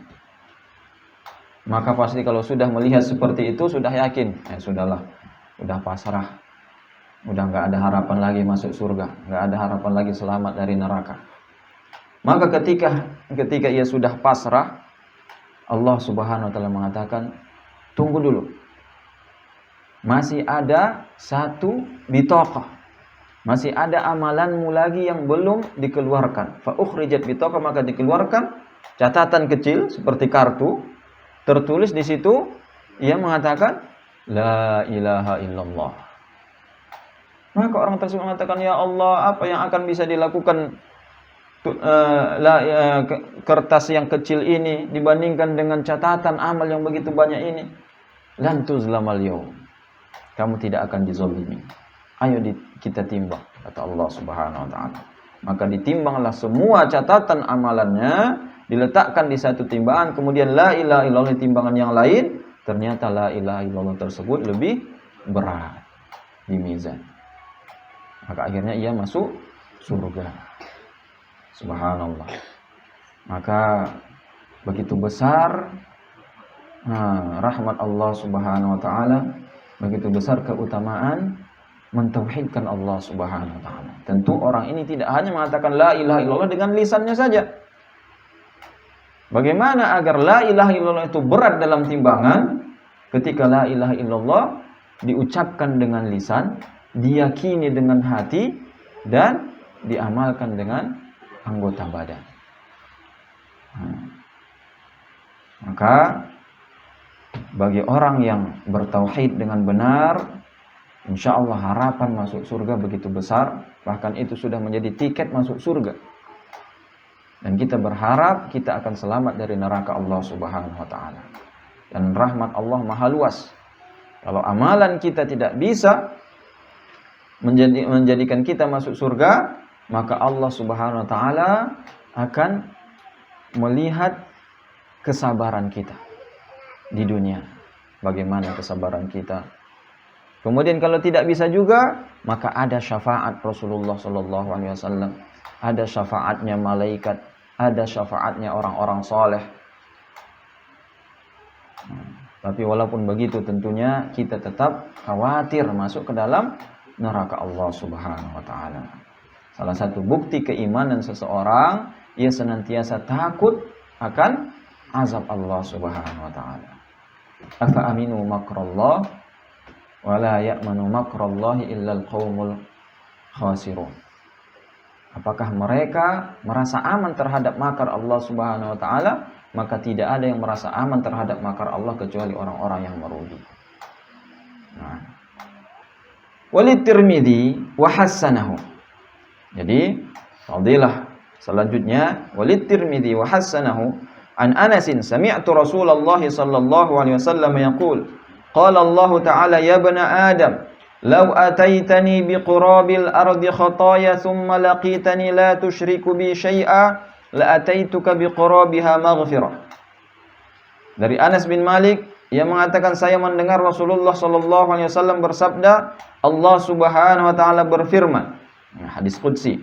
Maka pasti kalau sudah melihat seperti itu, sudah yakin, sudahlah, sudah pasrah, udah nggak ada harapan lagi masuk surga, nggak ada harapan lagi selamat dari neraka. Maka ketika ia sudah pasrah, Allah Subhanahu wa taala mengatakan, tunggu dulu, masih ada satu bitaqah, masih ada amalanmu lagi yang belum dikeluarkan. Fa ukhrijat bitaqah, maka dikeluarkan catatan kecil seperti kartu, tertulis di situ, ia mengatakan la ilaha illallah. Maka orang tersebut mengatakan, ya Allah, apa yang akan bisa dilakukan kertas yang kecil ini dibandingkan dengan catatan amal yang begitu banyak ini? Lan tuzlamal yaum, kamu tidak akan dizalimi. Ayo kita timbang, kata Allah Subhanahu wa taala. Maka ditimbanglah semua catatan amalannya, diletakkan di satu timbangan, kemudian la ilaha illallah di timbangan yang lain. Ternyata la ilaha illallah tersebut lebih berat di mizan. Maka akhirnya ia masuk surga. Subhanallah. Maka begitu besar rahmat Allah Subhanahu wa taala, begitu besar keutamaan mentauhidkan Allah Subhanahu wa taala. Tentu orang ini tidak hanya mengatakan la ilaha illallah dengan lisannya saja. Bagaimana agar la ilaha illallah itu berat dalam timbangan? Ketika la ilaha illallah diucapkan dengan lisan, diyakini dengan hati, dan diamalkan dengan anggota badan. Maka bagi orang yang bertauhid dengan benar, insya Allah harapan masuk surga begitu besar. Bahkan itu sudah menjadi tiket masuk surga. Dan kita berharap kita akan selamat dari neraka Allah Subhanahu wa taala. Dan rahmat Allah maha luas. Kalau amalan kita tidak bisa menjadikan kita masuk surga, maka Allah Subhanahu wa taala akan melihat kesabaran kita di dunia. Bagaimana kesabaran kita? Kemudian kalau tidak bisa juga, maka ada syafaat Rasulullah sallallahu alaihi wasallam, ada syafaatnya malaikat, ada syafaatnya orang-orang saleh, Tapi walaupun begitu tentunya kita tetap khawatir masuk ke dalam neraka Allah Subhanahu wa taala. Salah satu bukti keimanan seseorang, ia senantiasa takut akan azab Allah Subhanahu wa taala. Afa aminu makrallah wa la ya'manu makrallahi illa al-qaumul khasirun. Apakah mereka merasa aman terhadap makar Allah Subhanahu wa taala? Maka tidak ada yang merasa aman terhadap makar Allah kecuali orang-orang yang merugi. Nah. Walid Tirmidzi wa hassanahu. Jadi, fadilah selanjutnya Walid Tirmidzi wa hassanahu an Anasin sami'tu Rasulullah sallallahu alaihi wasallam yaqul qala Allah ta'ala ya bani Adam law ataitani biqurabil ardi khataaya thumma laqitani la tusyriku bi syai'a la ataituka biqurabiha maghfirah. Dari Anas bin Malik yang mengatakan saya mendengar Rasulullah sallallahu alaihi wasallam bersabda, Allah Subhanahu wa taala berfirman, hadis qudsi,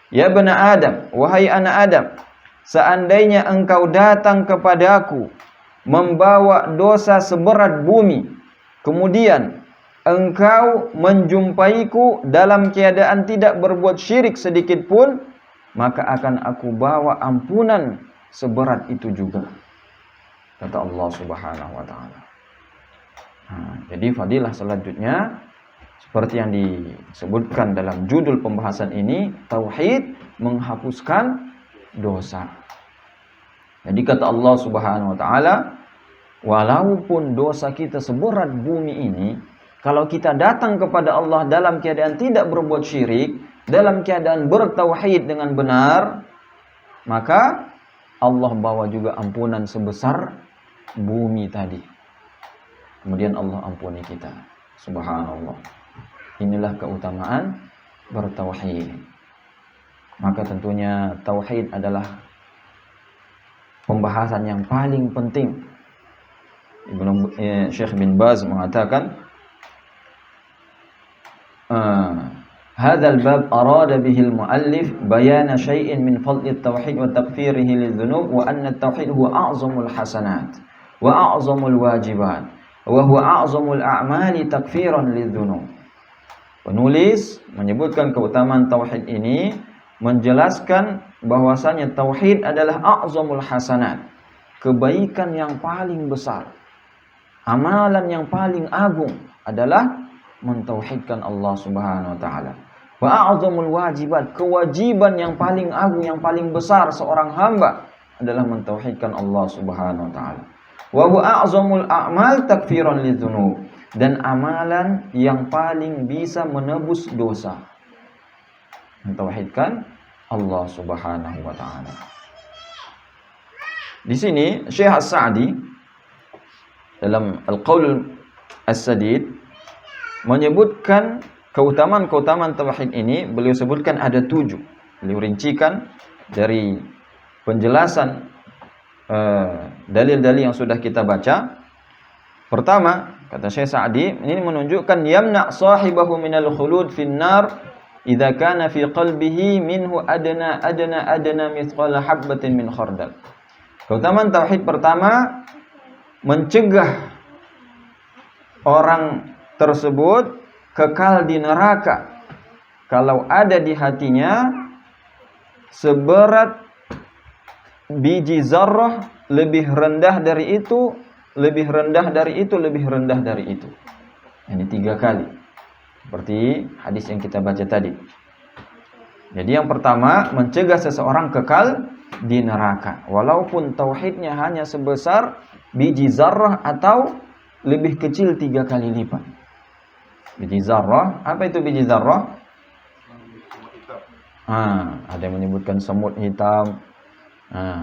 ya bani Adam, wahai anak Adam, seandainya engkau datang kepadaku membawa dosa seberat bumi, kemudian engkau menjumpaiku dalam keadaan tidak berbuat syirik sedikit pun, maka akan aku bawa ampunan seberat itu juga, kata Allah Subhanahu wa taala. Jadi fadilah selanjutnya seperti yang disebutkan dalam judul pembahasan ini, tauhid menghapuskan dosa. Jadi kata Allah Subhanahu wa taala, walaupun dosa kita seberat bumi ini, kalau kita datang kepada Allah dalam keadaan tidak berbuat syirik, dalam keadaan bertauhid dengan benar, maka Allah bawa juga ampunan sebesar bumi tadi. Kemudian Allah ampuni kita. Subhanallah. Inilah keutamaan bertauhid. Maka tentunya tauhid adalah pembahasan yang paling penting. Syekh bin Baz mengatakan, هذا الباب أراد به المؤلف بيان شيء من فضل التوحيد وتغفيره للذنوب وأن التوحيد هو أعظم الحسنات وأعظم الواجبات وهو أعظم الأعمال تغفيرا للذنوب. Penulis menyebutkan keutamaan tauhid ini, menjelaskan bahwasanya tauhid adalah a'zamul hasanat, kebaikan yang paling besar, amalan yang paling agung adalah mentauhidkan Allah Subhanahu wa taala. Wa a'zamul wajibat, kewajiban yang paling agung, yang paling besar seorang hamba adalah mentauhidkan Allah Subhanahu wa taala. Wa huwa a'zamul a'mal takfiran lidzunub, dan amalan yang paling bisa menebus dosa. Mentauhidkan Allah Subhanahu wa taala. Di sini Syekh As-Sa'di dalam Al-Qaul As-Sadid menyebutkan keutamaan-keutamaan tauhid ini. Beliau sebutkan ada 7. Beliau rincikan dari penjelasan dalil-dalil yang sudah kita baca. Pertama, kata Syekh Sa'di, ini menunjukkan yamna sahibahu minal khulud finnar idza kana fi qalbihi minhu adna mithqala habbatin min khardal. Keutamaan tauhid pertama, mencegah orang tersebut kekal di neraka kalau ada di hatinya seberat biji zarrah, lebih rendah dari itu, lebih rendah dari itu, lebih rendah dari itu. Ini 3 kali, seperti hadis yang kita baca tadi. Jadi yang pertama, mencegah seseorang kekal di neraka walaupun tauhidnya hanya sebesar biji zarrah atau lebih kecil 3 kali lipat. Biji zarrah, apa itu biji zarrah? Ada yang menyebutkan semut hitam,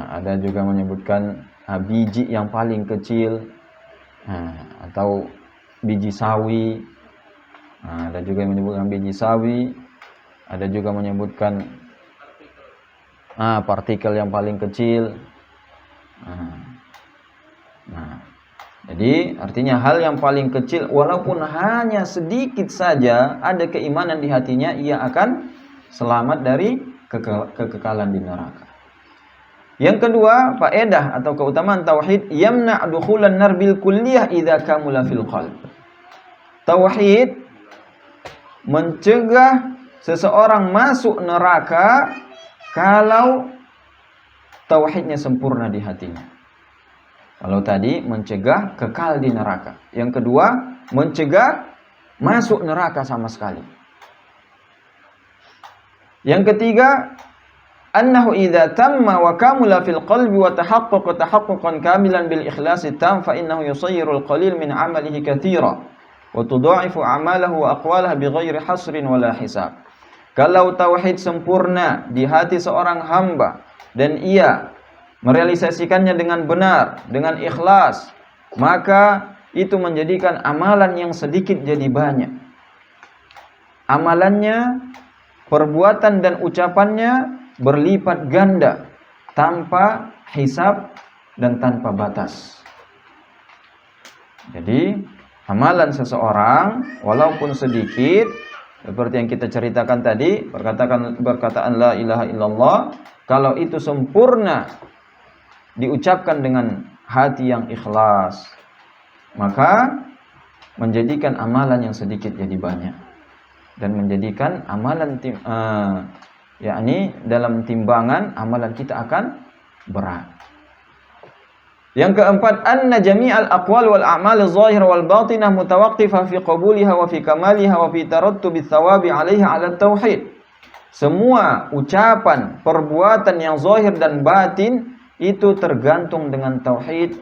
ada juga menyebutkan biji yang paling kecil, atau biji sawi. Ada juga yang menyebutkan biji sawi, ada juga menyebutkan partikel yang paling kecil. Jadi artinya hal yang paling kecil, walaupun hanya sedikit saja ada keimanan di hatinya, ia akan selamat dari kekekalan di neraka. Yang kedua, faedah atau keutamaan tauhid, yamna' dukhulan nar bil kulliyah idza kamula fil qalb. Tauhid mencegah seseorang masuk neraka kalau tauhidnya sempurna di hatinya. Kalau tadi mencegah kekal di neraka. Yang kedua, mencegah masuk neraka sama sekali. Yang ketiga, annahu idza tamma wa kamula fil qalbi wa tahaqqaqa tahaqquqan kamilan bil ikhlasi tam fa innahu yusayyiru al qalil min amalihi katsira wa tudha'ifu a'malahu wa aqwalahu bighairi hasrin wala hisab. Kalau tauhid sempurna di hati seorang hamba dan ia merealisasikannya dengan benar, dengan ikhlas, maka itu menjadikan amalan yang sedikit jadi banyak. Amalannya, perbuatan dan ucapannya berlipat ganda tanpa hisab dan tanpa batas. Jadi, amalan seseorang walaupun sedikit, seperti yang kita ceritakan tadi, berkataan la ilaha illallah, kalau itu sempurna diucapkan dengan hati yang ikhlas, maka menjadikan amalan yang sedikit jadi banyak dan menjadikan amalan yakni dalam timbangan amalan kita akan berat. Yang keempat, anna jami'al aqwal wal a'mal adh-dhahirah wal batinah mutawaqqifah fi qabuliha wa fi kamaliha wa fi tarattubi thawabi 'alaiha 'ala tauhid. Semua ucapan, perbuatan yang zahir dan batin itu tergantung dengan tauhid,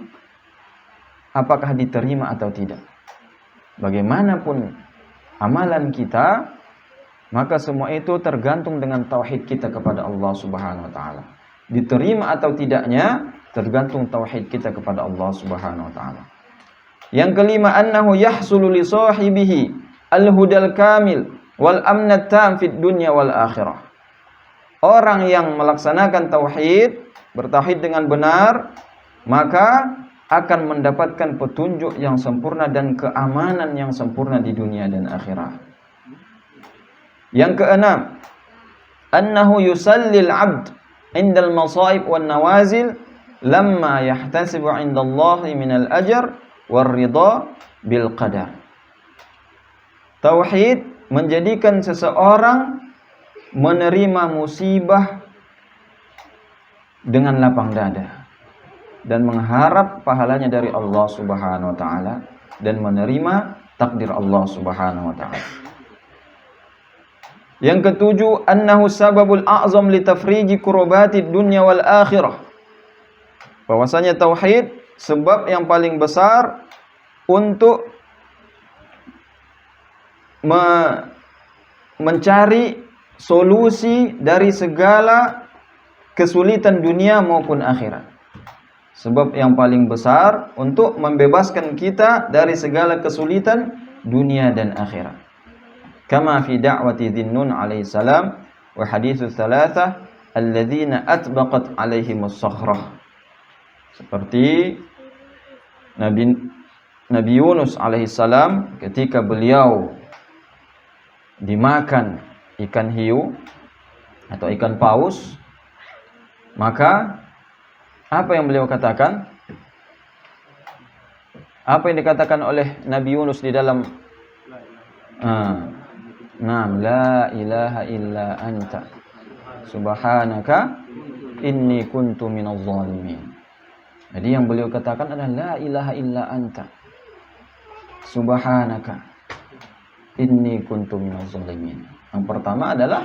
apakah diterima atau tidak. Bagaimanapun amalan kita, maka semua itu tergantung dengan tauhid kita kepada Allah Subhanahu wa taala. Diterima atau tidaknya tergantung tauhid kita kepada Allah Subhanahu wa taala. Yang kelima, annahu yahsulu li sahibihi al-hudal kamil wal amnat tam fid dunya wal akhirah. Orang yang melaksanakan tauhid, bertauhid dengan benar, maka akan mendapatkan petunjuk yang sempurna dan keamanan yang sempurna di dunia dan akhirat. Yang keenam, annahu yusallil 'abd 'indal masaib wan nawazil lamma yahtasibu 'indallahi minal ajr war ridha bil qadar. Tauhid menjadikan seseorang menerima musibah dengan lapang dada dan mengharap pahalanya dari Allah Subhanahu wa taala dan menerima takdir Allah Subhanahu wa taala. Yang ketujuh, annahu sababul a'zam li tafriji kurubatid dunya wal akhirah. Bahwasanya tauhid sebab yang paling besar untuk mencari solusi dari segala kesulitan dunia maupun akhirat. Sebab yang paling besar untuk membebaskan kita dari segala kesulitan dunia dan akhirat. Kama fi da'wati Dhinnun alaihi salam wa haditsus thalathah alladzina atbaqat alaihimus sakhrah. Seperti Nabi Yunus alaihi salam ketika beliau dimakan ikan hiu atau ikan paus, maka apa yang beliau katakan? Apa yang dikatakan oleh Nabi Yunus di dalam la ilaha illa anta subhanaka inni kuntu minadh dhalimin. Jadi yang beliau katakan adalah la ilaha illa anta subhanaka inni kuntu minadh dhalimin. Yang pertama adalah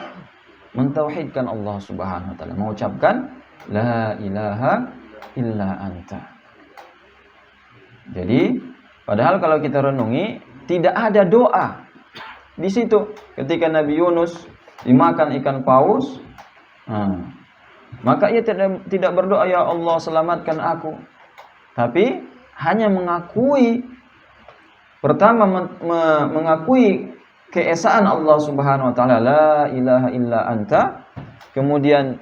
mentauhidkan Allah Subhanahu wa taala, mengucapkan la ilaha illa anta. Jadi, padahal kalau kita renungi, tidak ada doa di situ ketika Nabi Yunus dimakan ikan paus. Maka ia tidak berdoa, ya Allah selamatkan aku. Tapi hanya mengakui, pertama mengakui keesaan Allah Subhanahu wa taala, la ilaha illa anta. Kemudian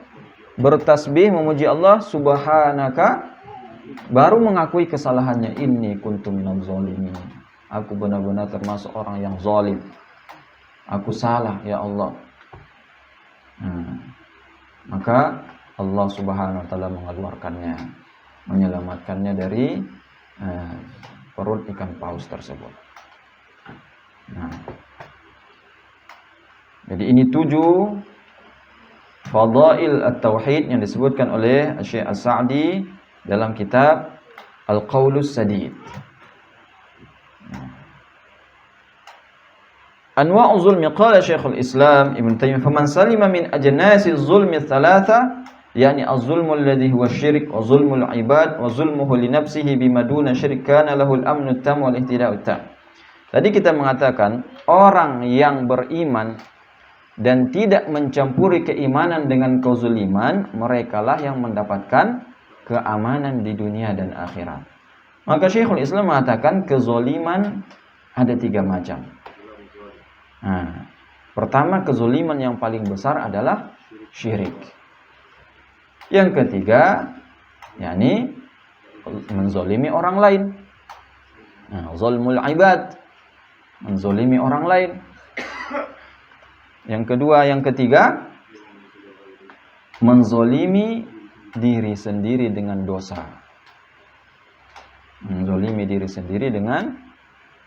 bertasbih memuji Allah subhanaka, baru mengakui kesalahannya, inni kuntu minadh dhalimin. Aku benar-benar termasuk orang yang zalim. Aku salah ya Allah. Maka Allah Subhanahu wa taala mengeluarkannya, menyelamatkannya dari perut ikan paus tersebut. Nah, jadi ini 7 fadail at-tauhid yang disebutkan oleh Syekh As-Sa'di dalam kitab Al-Qaulus Sadid. Anwa'u zulmi qala Syekhul Islam Ibn Taimiyah faman salima min ajnasi zulmi thalatha yani az-zulmu alladhi huwa syirik wa zulmul ibad wa zulmuhu li nafsihi bima duna syirik kana lahu al-amnu tam wal ihtida'u tam. Tadi kita mengatakan orang yang beriman dan tidak mencampuri keimanan dengan kezuliman, merekalah yang mendapatkan keamanan di dunia dan akhirat. Maka Syekhul Islam mengatakan kezaliman ada 3 macam. Nah, pertama, kezuliman yang paling besar adalah syirik. Yang ketiga, yakni menzolimi orang lain. Nah, zulmul ibad, menzolimi orang lain. Yang kedua, yang ketiga, menzolimi diri sendiri dengan dosa. Menzolimi diri sendiri dengan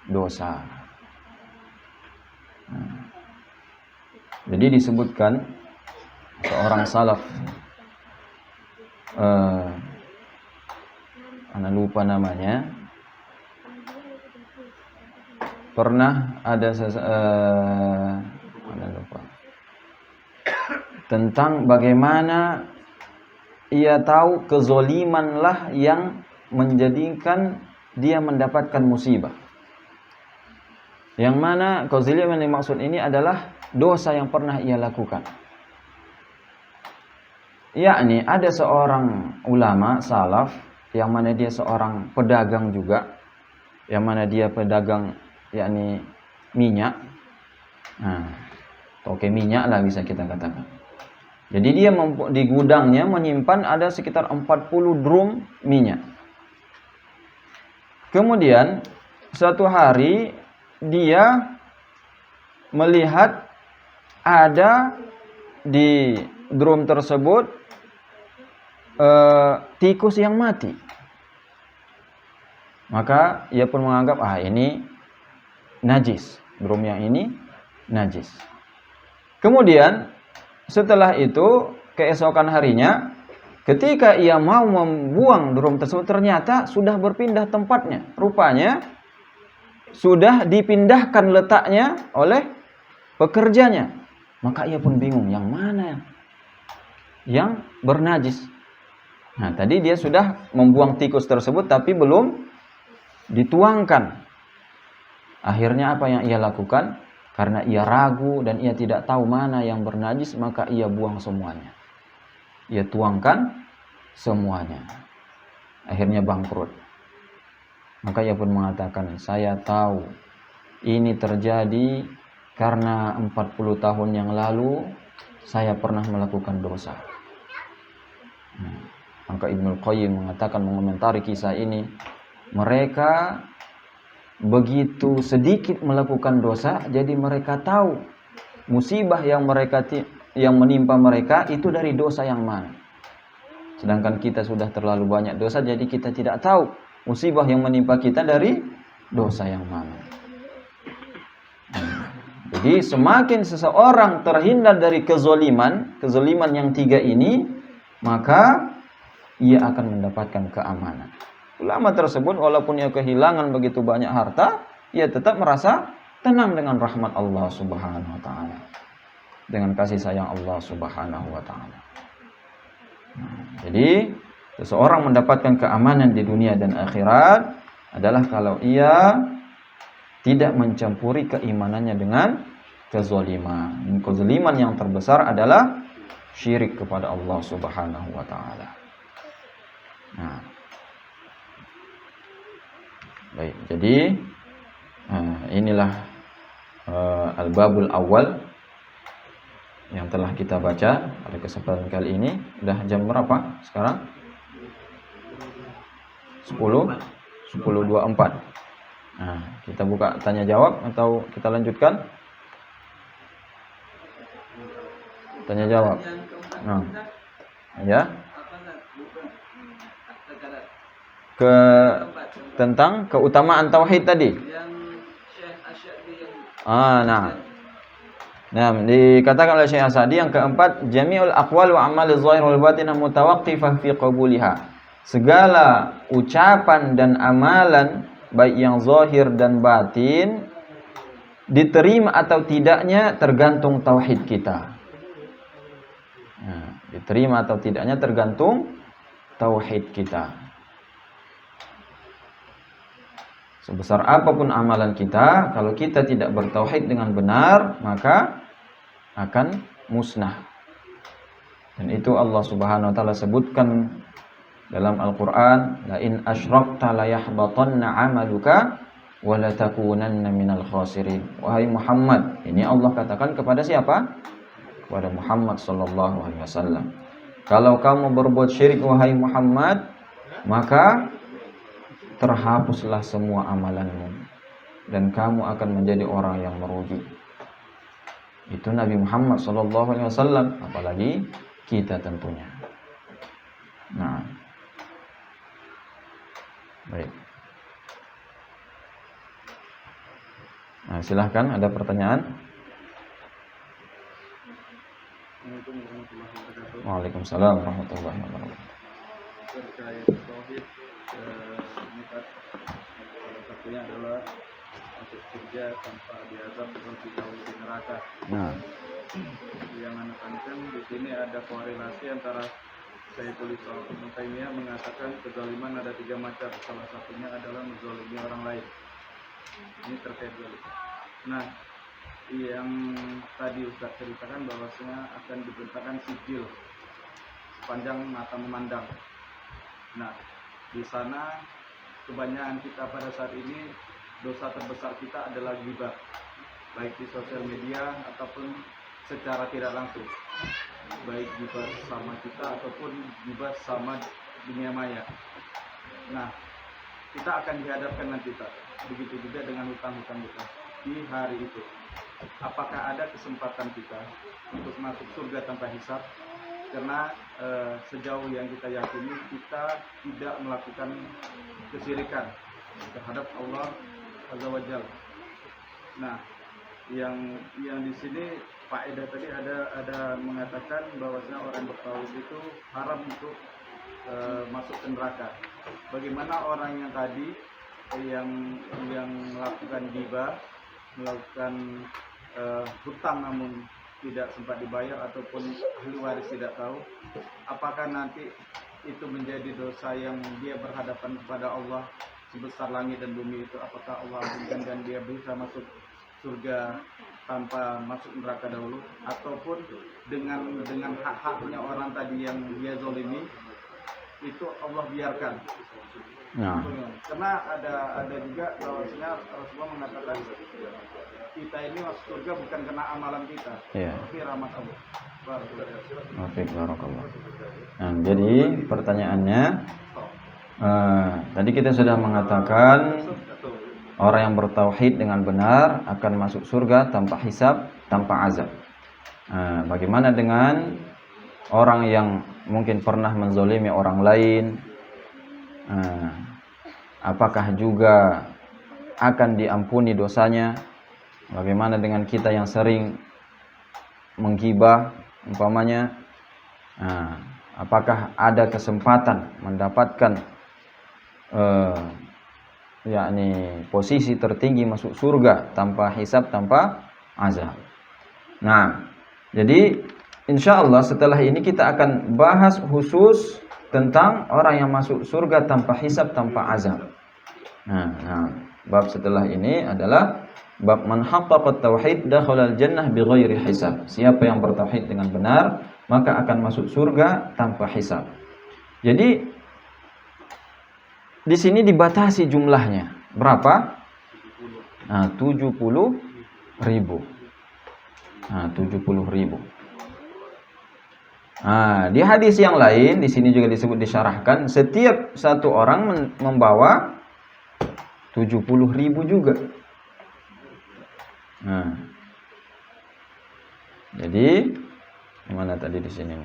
dosa. Jadi disebutkan seorang salaf, ana lupa namanya, pernah ada tentang bagaimana ia tahu kezolimanlah yang menjadikan dia mendapatkan musibah. Yang mana kezaliman yang dimaksud ini adalah dosa yang pernah ia lakukan. Yakni ada seorang ulama salaf yang mana dia seorang pedagang juga, yang mana dia pedagang yakni minyak. Nah, toke minyak lah bisa kita katakan. Jadi dia di gudangnya menyimpan ada sekitar 40 drum minyak. Kemudian suatu hari dia melihat ada di drum tersebut tikus yang mati. Maka ia pun menganggap ini najis, drum yang ini najis. Kemudian setelah itu keesokan harinya ketika ia mau membuang drum tersebut ternyata sudah berpindah tempatnya. Rupanya sudah dipindahkan letaknya oleh pekerjanya. Maka ia pun bingung yang mana yang bernajis. Nah, tadi dia sudah membuang tikus tersebut tapi belum dituangkan. Akhirnya apa yang ia lakukan? Karena ia ragu dan ia tidak tahu mana yang bernajis, maka ia buang semuanya. Ia tuangkan semuanya. Akhirnya bangkrut. Maka ia pun mengatakan, saya tahu ini terjadi karena 40 tahun yang lalu saya pernah melakukan dosa. Maka Ibnul Qayyim mengatakan, mengomentari kisah ini, mereka begitu sedikit melakukan dosa, jadi mereka tahu musibah yang menimpa mereka itu dari dosa yang mana. Sedangkan kita sudah terlalu banyak dosa, jadi kita tidak tahu musibah yang menimpa kita dari dosa yang mana. Jadi semakin seseorang terhindar dari kezaliman yang 3 ini, maka ia akan mendapatkan keamanan. Ulama tersebut walaupun ia kehilangan begitu banyak harta, ia tetap merasa tenang dengan rahmat Allah Subhanahu wa taala. Dengan kasih sayang Allah Subhanahu wa taala. Jadi seseorang mendapatkan keamanan di dunia dan akhirat adalah kalau ia tidak mencampuri keimanannya dengan kezaliman. Kezaliman yang terbesar adalah syirik kepada Allah Subhanahu wa taala. Nah, baik, jadi inilah al-babul awal yang telah kita baca pada kesempatan kali ini. Udah jam berapa sekarang? 10:24. Nah, kita buka tanya jawab atau kita lanjutkan? Tanya jawab. Nah. Ya. Tentang keutamaan tauhid tadi. Nah, dikatakan oleh Syekh Asadi yang keempat, jami'ul aqwal wa amali zahir wal batin mutawaqqifah fi qabuliha. Segala ucapan dan amalan baik yang zahir dan batin diterima atau tidaknya tergantung tauhid kita. Nah, diterima atau tidaknya tergantung tauhid kita. Sebesar apapun amalan kita, kalau kita tidak bertauhid dengan benar, maka akan musnah. Dan itu Allah Subhanahu wa taala sebutkan dalam Al-Qur'an, la in asyrakta la yahbatanna 'amaluka wa la takunanna minal khasirin. Wahai Muhammad, ini Allah katakan kepada siapa? Kepada Muhammad sallallahu alaihi wasallam. Kalau kamu berbuat syirik wahai Muhammad, maka terhapuslah semua amalanmu dan kamu akan menjadi orang yang merugi. Itu Nabi Muhammad SAW, apalagi kita tentunya. Nah, baik. Nah, silahkan, ada pertanyaan? Waalaikumsalam warahmatullahi wabarakatuh. Terkait tauhid, salah satunya adalah masuk surga tanpa diazab atau dijauhi di neraka. Nah, Yang menekankan di sini ada korelasi antara Syekhul Islam Ibnu Taimiyah mengatakan kezaliman ada 3 macam. Salah satunya adalah menzalimi orang lain. Ini terkait zalim. Nah, yang tadi Ustaz ceritakan bahwasanya akan dibentangkan sijil sepanjang mata memandang. Nah, di sana kebanyakan kita pada saat ini dosa terbesar kita adalah ghibah, baik di sosial media ataupun secara tidak langsung, baik ghibah sama kita ataupun ghibah sama dunia maya. Nah, kita akan dihadapkan nanti, begitu juga dengan hutang-hutang kita di hari itu. Apakah ada kesempatan kita untuk masuk surga tanpa hisab? Karena sejauh yang kita yakini, kita tidak melakukan kesyirikan terhadap Allah Azza wa Jalla. Nah, yang di sini faedah tadi ada mengatakan bahwasanya orang bertauhid itu haram untuk masuk ke neraka. Bagaimana orang yang tadi yang melakukan ghibah, melakukan hutang namun tidak sempat dibayar ataupun ahli waris tidak tahu, apakah nanti itu menjadi dosa yang dia berhadapan kepada Allah sebesar langit dan bumi itu? Apakah Allah ampunkan dan dia bisa masuk surga tanpa masuk neraka dahulu, ataupun dengan hak-haknya orang tadi yang dia zolimi itu Allah biarkan? nah, Karena ada juga bahwasanya Rasulullah mengatakan kita ini masuk surga bukan karena amalan kita, iya. tapi rahmat Allah. Barakallah. Nah, jadi pertanyaannya, tadi kita sudah mengatakan orang yang bertauhid dengan benar akan masuk surga tanpa hisab, tanpa azab. Bagaimana dengan orang yang mungkin pernah menzolimi orang lain? Apakah juga akan diampuni dosanya? Bagaimana dengan kita yang sering menggibah umpamanya? Apakah ada kesempatan mendapatkan posisi tertinggi masuk surga tanpa hisab, tanpa azab? Nah, jadi insya Allah setelah ini kita akan bahas khusus tentang orang yang masuk surga tanpa hisab, tanpa azab. Nah, bab setelah ini adalah bab man haqqaqa tauhid dakhala al-jannah bighairi hisab. Siapa yang bertauhid dengan benar, maka akan masuk surga tanpa hisab. Jadi di sini dibatasi jumlahnya. Berapa? 70.000. 70.000. Di hadis yang lain di sini juga disebut, disyarahkan, setiap satu orang membawa 70.000 juga. Jadi mana tadi di sini?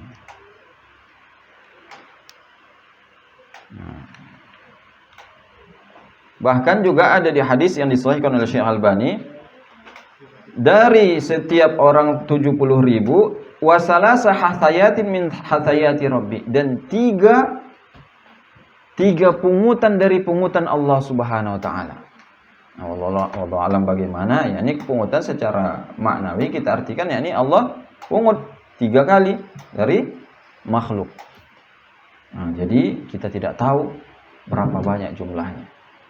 Bahkan juga ada di hadis yang disahihkan oleh Syekh Albani, dari setiap orang 70.000 wasalasa hathayatin min hathayati Rabbi, dan tiga pungutan dari pungutan Allah Subhanahu wa taala. Nah, wallahu alam bagaimana, yakni pungutan secara maknawi kita artikan yakni Allah pungut 3 kali dari makhluk. Nah, jadi kita tidak tahu berapa banyak jumlahnya.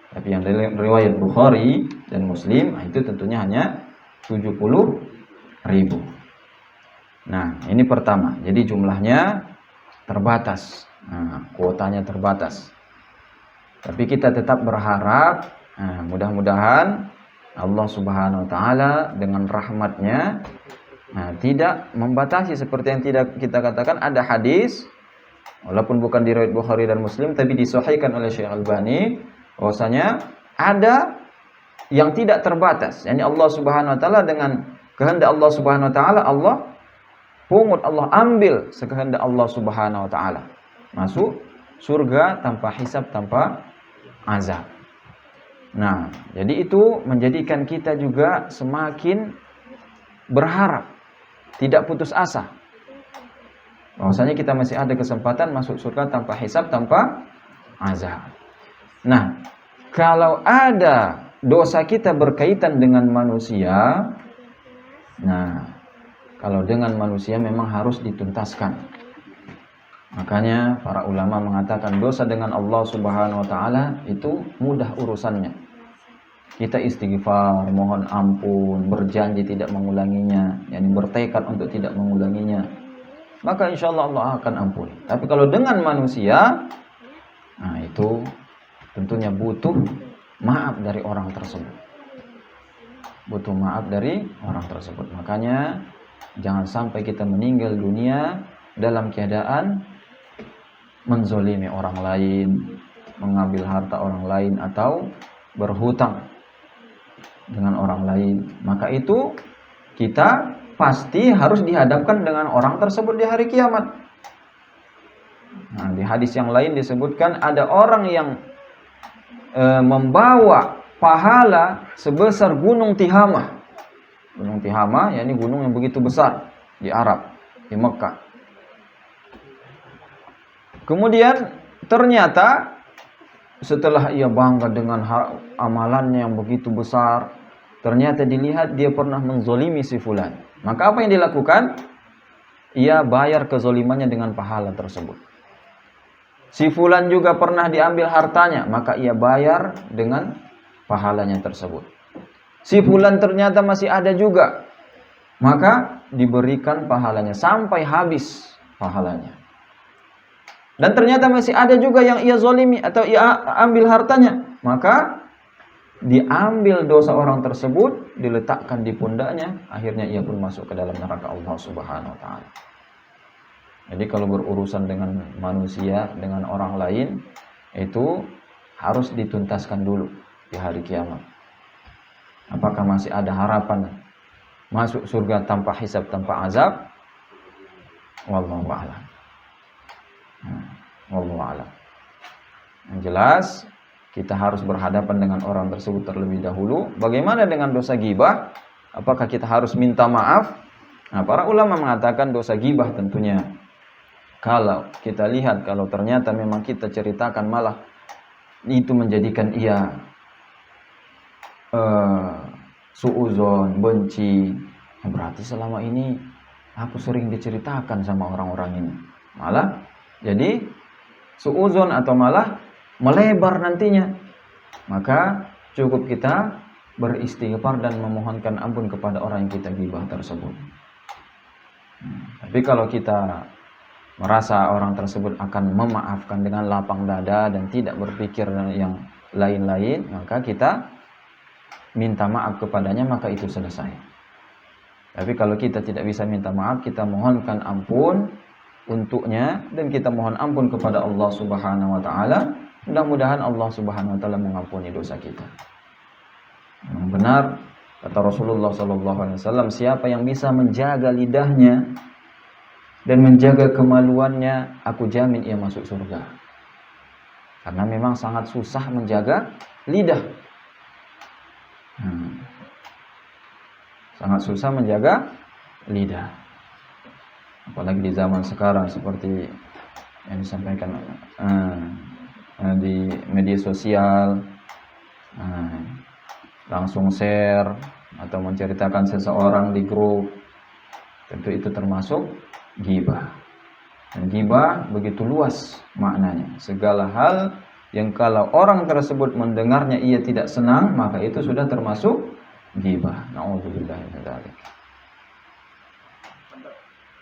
Tapi yang riwayat Bukhari dan Muslim itu tentunya hanya 70.000. Nah, ini pertama. Jadi jumlahnya terbatas. Nah, kuotanya terbatas. Tapi kita tetap berharap, mudah-mudahan Allah Subhanahu wa taala dengan rahmatnya tidak membatasi seperti yang tidak kita katakan. Ada hadis, walaupun bukan di riwayat Bukhari dan Muslim, tapi disahihkan oleh Syekh Albani, bahwasanya ada yang tidak terbatas. Yani Allah Subhanahu wa taala dengan kehendak Allah Subhanahu wa taala, Allah pungut, Allah ambil sekehendak Allah Subhanahu wa taala. Masuk surga tanpa hisab, tanpa azab. Nah, jadi itu menjadikan kita juga semakin berharap, tidak putus asa. Bahwasanya kita masih ada kesempatan masuk surga tanpa hisab, tanpa azab. Nah, kalau ada dosa kita berkaitan dengan manusia, nah, kalau dengan manusia memang harus dituntaskan. Makanya para ulama mengatakan dosa dengan Allah Subhanahu wa taala itu mudah urusannya. Kita istighfar, mohon ampun, berjanji tidak mengulanginya, yakni bertekad untuk tidak mengulanginya, maka insyaallah Allah akan ampuni. Tapi kalau dengan manusia, nah itu tentunya butuh maaf dari orang tersebut. Butuh maaf dari orang tersebut. Makanya jangan sampai kita meninggal dunia dalam keadaan menzolimi orang lain, mengambil harta orang lain, atau berhutang dengan orang lain. Maka itu kita pasti harus dihadapkan dengan orang tersebut di hari kiamat. Nah, di hadis yang lain disebutkan ada orang yang membawa pahala sebesar gunung Tihamah. Gunung Tihamah, yakni gunung yang begitu besar di Arab, di Mekah. Kemudian ternyata setelah ia bangga dengan amalannya yang begitu besar, ternyata dilihat dia pernah menzolimi si fulan. Maka apa yang dilakukan? Ia bayar kezolimannya dengan pahala tersebut. Si fulan juga pernah diambil hartanya, maka ia bayar dengan pahalanya tersebut. Si fulan ternyata masih ada juga, maka diberikan pahalanya sampai habis pahalanya. Dan ternyata masih ada juga yang ia zolimi atau ia ambil hartanya, maka diambil dosa orang tersebut, diletakkan di pundaknya, akhirnya ia pun masuk ke dalam neraka Allah Subhanahu wa taala. Jadi kalau berurusan dengan manusia, dengan orang lain, itu harus dituntaskan dulu di hari kiamat. Apakah masih ada harapan masuk surga tanpa hisab, tanpa azab? Wallahu a'lam. Wallahu a'lam. Yang jelas kita harus berhadapan dengan orang tersebut terlebih dahulu. Bagaimana dengan dosa ghibah? Apakah kita harus minta maaf? Nah, para ulama mengatakan dosa ghibah tentunya, kalau kita lihat, kalau ternyata memang kita ceritakan malah itu menjadikan ia suuzon, benci, berarti selama ini aku sering diceritakan sama orang-orang ini, malah jadi suuzon atau malah melebar nantinya. Maka cukup kita beristighfar dan memohonkan ampun kepada orang yang kita ghibah tersebut. Tapi kalau kita merasa orang tersebut akan memaafkan dengan lapang dada dan tidak berpikir yang lain-lain, maka kita minta maaf kepadanya, maka itu selesai. Tapi kalau kita tidak bisa minta maaf, kita mohonkan ampun untuknya dan kita mohon ampun kepada Allah Subhanahu wa taala. Mudah-mudahan Allah Subhanahu wa taala mengampuni dosa kita. Yang benar kata Rasulullah sallallahu alaihi wasallam, siapa yang bisa menjaga lidahnya dan menjaga kemaluannya, aku jamin ia masuk surga. Karena memang sangat susah menjaga lidah. Sangat susah menjaga lidah. Apalagi di zaman sekarang seperti yang disampaikan di media sosial, langsung share atau menceritakan seseorang di grup, tentu itu termasuk ghibah. Dan ghibah begitu luas maknanya. Segala hal yang kalau orang tersebut mendengarnya ia tidak senang, maka itu sudah termasuk ghibah. Na'udzubillah min dzalik.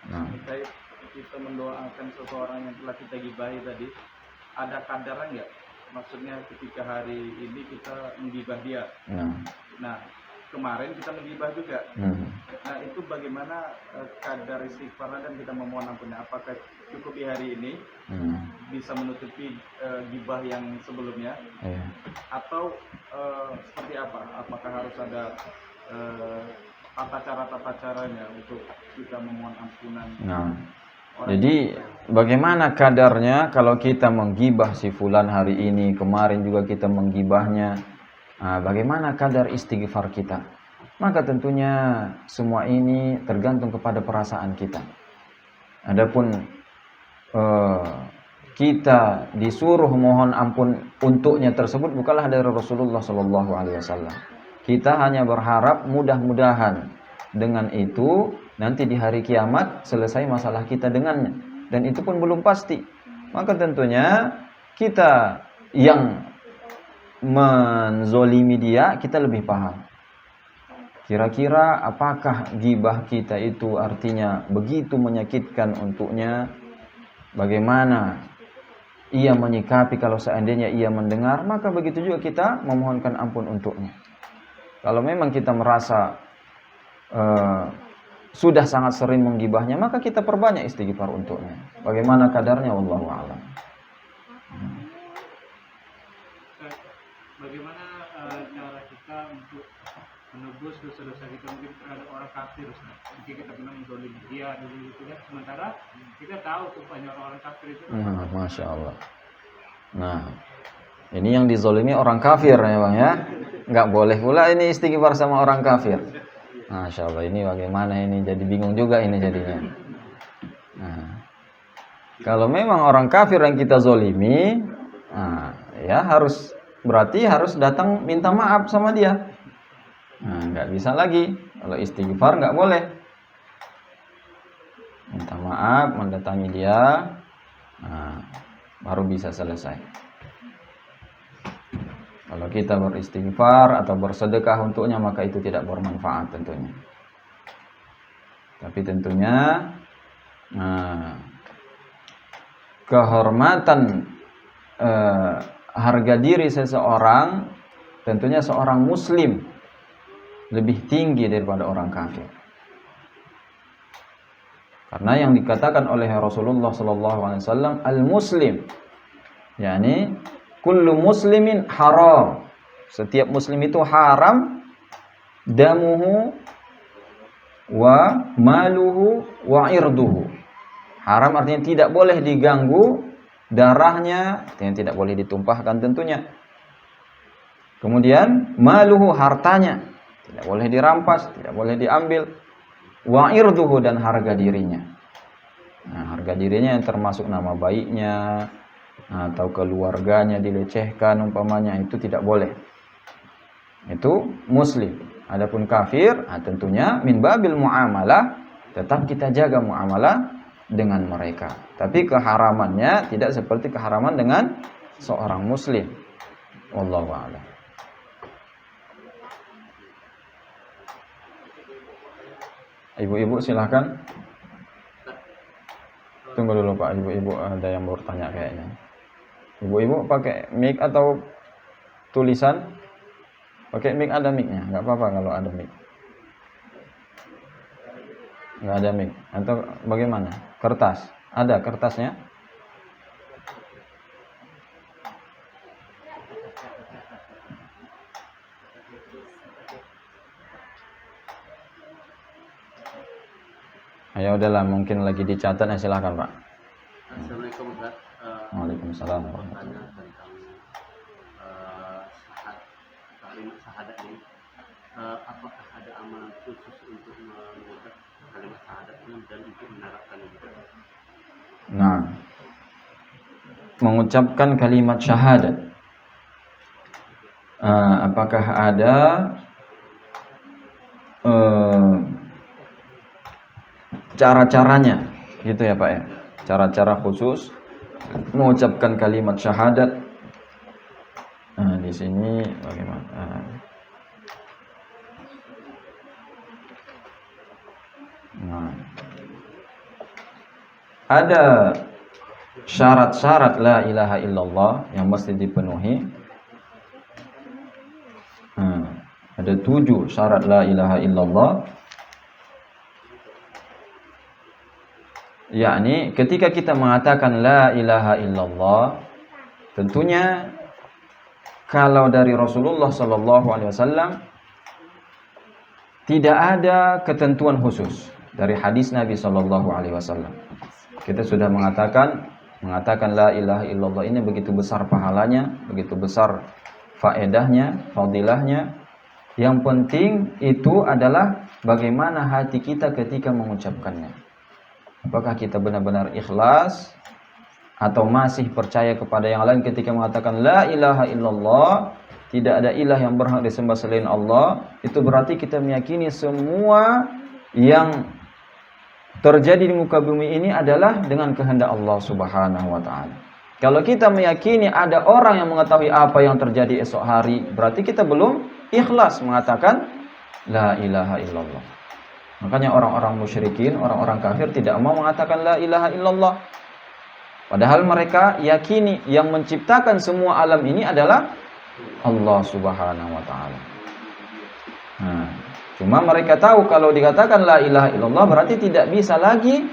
Terkait kita mendoakan seseorang yang telah kita gibahi tadi, ada kadaran nggak? Maksudnya ketika hari ini kita menggibah dia. Nah, kemarin kita menggibah juga. Nah, itu bagaimana kadar istighfar dan kita memohon ampunnya? Apakah cukup di hari ini bisa menutupi gibah yang sebelumnya? Atau seperti apa? Apakah harus ada tata caranya untuk kita memohon ampunan? Jadi bagaimana kadarnya kalau kita menggibah si fulan hari ini, kemarin juga kita menggibahnya? Bagaimana kadar istighfar kita? Maka tentunya semua ini tergantung kepada perasaan kita. Adapun kita disuruh mohon ampun untuknya tersebut bukanlah dari Rasulullah SAW. Kita hanya berharap mudah-mudahan dengan itu nanti di hari kiamat selesai masalah kita dengannya. Dan itu pun belum pasti. Maka tentunya kita yang menzolimi dia, kita lebih paham. Kira-kira apakah gibah kita itu artinya begitu menyakitkan untuknya? Bagaimana ia menyikapi kalau seandainya ia mendengar? Maka begitu juga kita memohonkan ampun untuknya. Kalau memang kita merasa sudah sangat sering menggibahnya, maka kita perbanyak istighfar untuknya. Bagaimana kadarnya? Wallahu a'lam. Bagaimana cara kita untuk menebus dosa-dosa kita mungkin terhadap orang kafir, Ustaz? Mungkin kita pernah menzalimi dia dulu gitu kan, sementara kita tahu banyak orang kafir itu. Masya Allah. Nah, ini yang dizalimi orang kafir ya Bang ya. Nggak boleh pula ini istighfar sama orang kafir. Masya Allah, ini bagaimana ini, jadi bingung juga ini jadinya. Nah, kalau memang orang kafir yang kita zalimi, ya berarti harus datang minta maaf sama dia. Nggak bisa lagi. Kalau istighfar nggak boleh. Minta maaf, mendatangi dia, baru bisa selesai. Kalau kita beristighfar atau bersedekah untuknya, maka itu tidak bermanfaat tentunya. Tapi tentunya kehormatan harga diri seseorang, tentunya seorang muslim lebih tinggi daripada orang kafir. Karena yang dikatakan oleh Rasulullah SAW, al-muslim, yakni kullu muslimin haram. Setiap muslim itu haram damuhu wa maluhu wa irduhu. Haram artinya tidak boleh diganggu darahnya, artinya tidak boleh ditumpahkan tentunya. Kemudian maluhu, hartanya tidak boleh dirampas, tidak boleh diambil. Wa irduhu, dan harga dirinya. Nah, harga dirinya yang termasuk nama baiknya atau keluarganya dilecehkan umpamanya, itu tidak boleh. Itu muslim. Adapun kafir, tentunya min babil muamalah, tetap kita jaga muamalah dengan mereka. Tapi keharamannya tidak seperti keharaman dengan seorang muslim. Wallahu a'lam. Ibu-ibu silahkan. Tunggu dulu Pak, ibu-ibu ada yang bertanya kayaknya. Ibu-ibu pakai mic atau tulisan? Pakai mic, ada micnya, nggak apa-apa kalau ada mic. Nggak ada mic, atau bagaimana? Kertas, ada kertasnya? Ya udahlah, mungkin lagi dicatat, silahkan Pak. Assalamualaikum Ustaz. Waalaikumsalam Tanya tentang kalimat syahadat ini, apakah ada amalan khusus untuk mengucap kalimat syahadat ini dan untuk menerapkan itu? Nah, mengucapkan kalimat syahadat, apakah ada cara-caranya, gitu ya Pak ya? Cara-cara khusus mengucapkan kalimat syahadat. Di sini bagaimana? Nah, ada syarat-syarat la ilaha illallah yang mesti dipenuhi. Ada 7 syarat la ilaha illallah. Yakni ketika kita mengatakan la ilaha illallah, tentunya kalau dari Rasulullah sallallahu alaihi wasallam tidak ada ketentuan khusus dari hadis Nabi sallallahu alaihi wasallam. Kita sudah mengatakan la ilaha illallah ini begitu besar pahalanya, begitu besar faedahnya, fadilahnya. Yang penting itu adalah bagaimana hati kita ketika mengucapkannya. Apakah kita benar-benar ikhlas atau masih percaya kepada yang lain ketika mengatakan la ilaha illallah, tidak ada ilah yang berhak disembah selain Allah. Itu berarti kita meyakini semua yang terjadi di muka bumi ini adalah dengan kehendak Allah Subhanahu wa taala. Kalau kita meyakini ada orang yang mengetahui apa yang terjadi esok hari, berarti kita belum ikhlas mengatakan la ilaha illallah. Makanya orang-orang musyrikin, orang-orang kafir tidak mau mengatakan la ilaha illallah. Padahal mereka yakini yang menciptakan semua alam ini adalah Allah Subhanahu wa taala. Cuma mereka tahu kalau dikatakan la ilaha illallah berarti tidak bisa lagi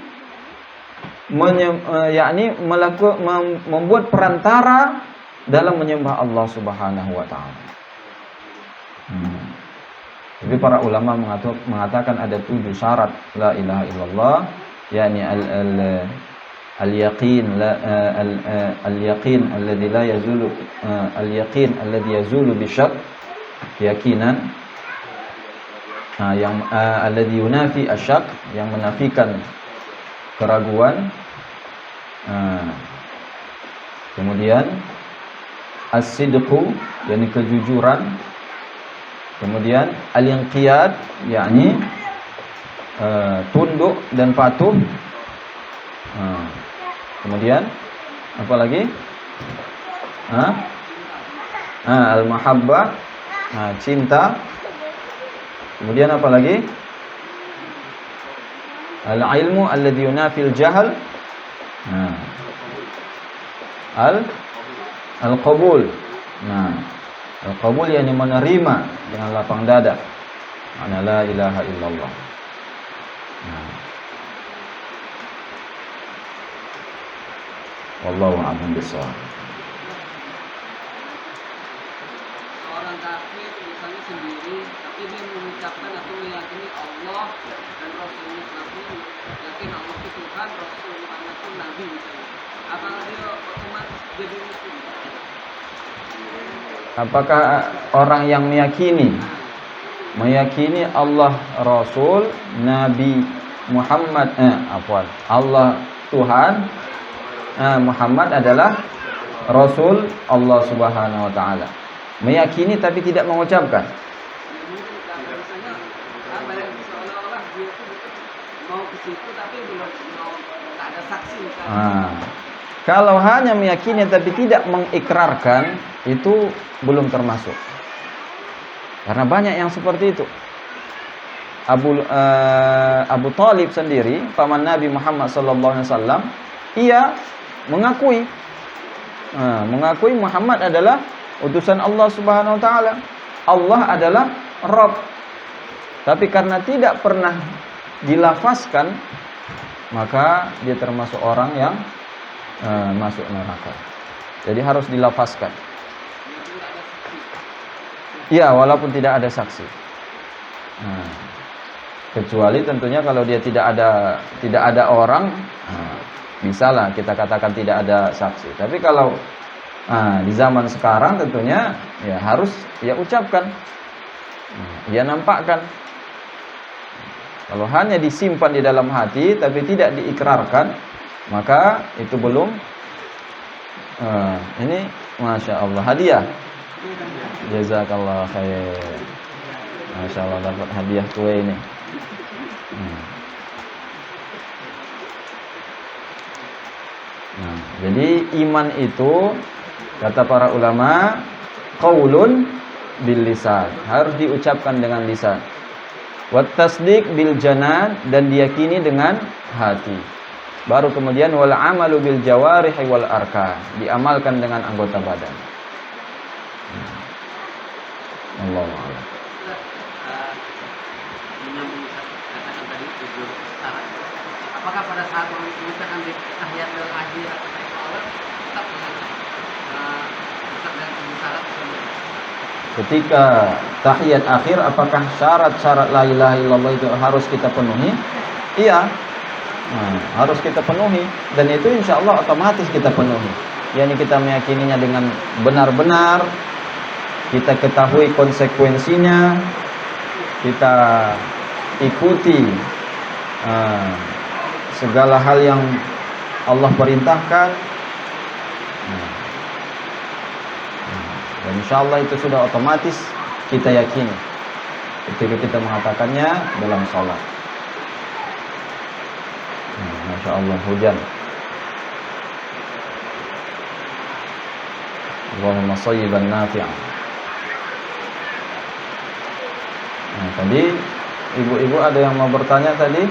membuat perantara dalam menyembah Allah Subhanahu wa taala. Tapi para ulama mengatakan ada 7 syarat la ilaha illallah, yakni al-yaqin al-yaqin alladhi la yazulu al-yaqin alladhi yazulu bisyak, keyakinan yang alladhi yunafi asyak, yang menafikan keraguan. Kemudian as-sidqu, yakni kejujuran. Kemudian al-inqiyad, yakni tunduk dan patuh. Kemudian apa lagi? Al-mahabbah, cinta. Kemudian apa lagi? Al-ilmu alladhi yunafil jahal. Al-qabul. Al-qabul yakni menerima dengan lapang dada. Ana la ilaha illallah. Wallahu a'lam bishawab. Seorang kafir misalnya sendiri, tapi dia mengucapkan atau meyakini Allah dan Rasulullah, tapi yakin Allah itu Tuhan, Rasul Muhammad itu Nabi misalnya. Apakah dia otomatis jadi muslim? Apakah orang yang meyakini Allah, Rasul, Nabi Muhammad, Allah Tuhan, Muhammad adalah Rasul Allah Subhanahu wa taala, meyakini tapi tidak mengucapkan? Misalnya seolah-olah dia itu mau ke situ tapi belum tak ada saksi misalnya. Kalau hanya meyakini tapi tidak mengikrarkan, itu belum termasuk. Karena banyak yang seperti itu. Abu Talib sendiri, paman Nabi Muhammad sallallahu alaihi wasallam, ia mengakui Muhammad adalah utusan Allah Subhanahu wa taala. Allah adalah Rabb. Tapi karena tidak pernah dilafazkan, maka dia termasuk orang yang masuk neraka. Jadi harus dilafazkan. Ya, walaupun tidak ada saksi. Kecuali tentunya kalau dia tidak ada orang, bisalah kita katakan tidak ada saksi. Tapi kalau Nah, di zaman sekarang tentunya ya harus ya ucapkan, ya nampakkan. Kalau hanya disimpan di dalam hati tapi tidak diikrarkan, maka itu belum. Ini Masya Allah hadiah. Jazakallah khair. Masya Allah dapat hadiah kue ini. Nah, jadi iman itu kata para ulama qaulun bil lisan, harus diucapkan dengan lisan. Wat tasdiq bil janan, dan diyakini dengan hati. Baru kemudian wal amalu bil jawarih wal arkan, diamalkan dengan anggota badan. Allahu a'lam. Katakan tadi 7 syarat. Apakah pada saat mengucapkan tahiyatul akhir atau tahiyatul awal tetap dengan tetap dengan 7 syarat? Ketika tahiyat akhir, apakah syarat-syarat la ilaha illallah itu harus kita penuhi? Iya. Harus kita penuhi, dan itu insya Allah otomatis kita penuhi. Yani kita meyakininya dengan benar-benar, kita ketahui konsekuensinya, kita ikuti segala hal yang Allah perintahkan, dan insya Allah itu sudah otomatis kita yakini ketika kita mengatakannya dalam sholat. Masya Allah hujan. Allahumma shayyiban nafi'an. Nah, tadi ibu-ibu ada yang mau bertanya tadi?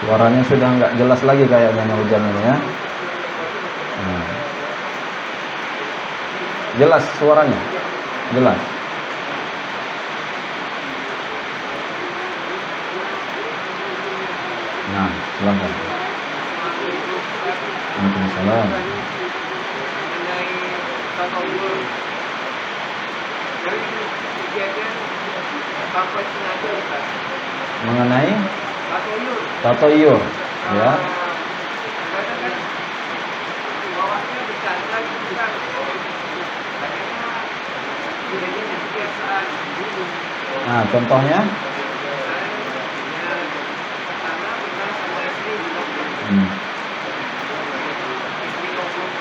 Suaranya sudah nggak jelas lagi kayaknya hujan ini ya. Jelas suaranya, jelas. Nah, silakan. Waalaikumsalam. Mengenai tasawuf dari kejadian tanpa sengaja, Ustaz. Mengenai Tasawuf. tatoyur, ya. Katakan bawahnya bercanda gitu kan. Banyaknya kejadian kebiasaan dulu. Nah, contohnya? Pertama pernah sama istri bilang istri ngomong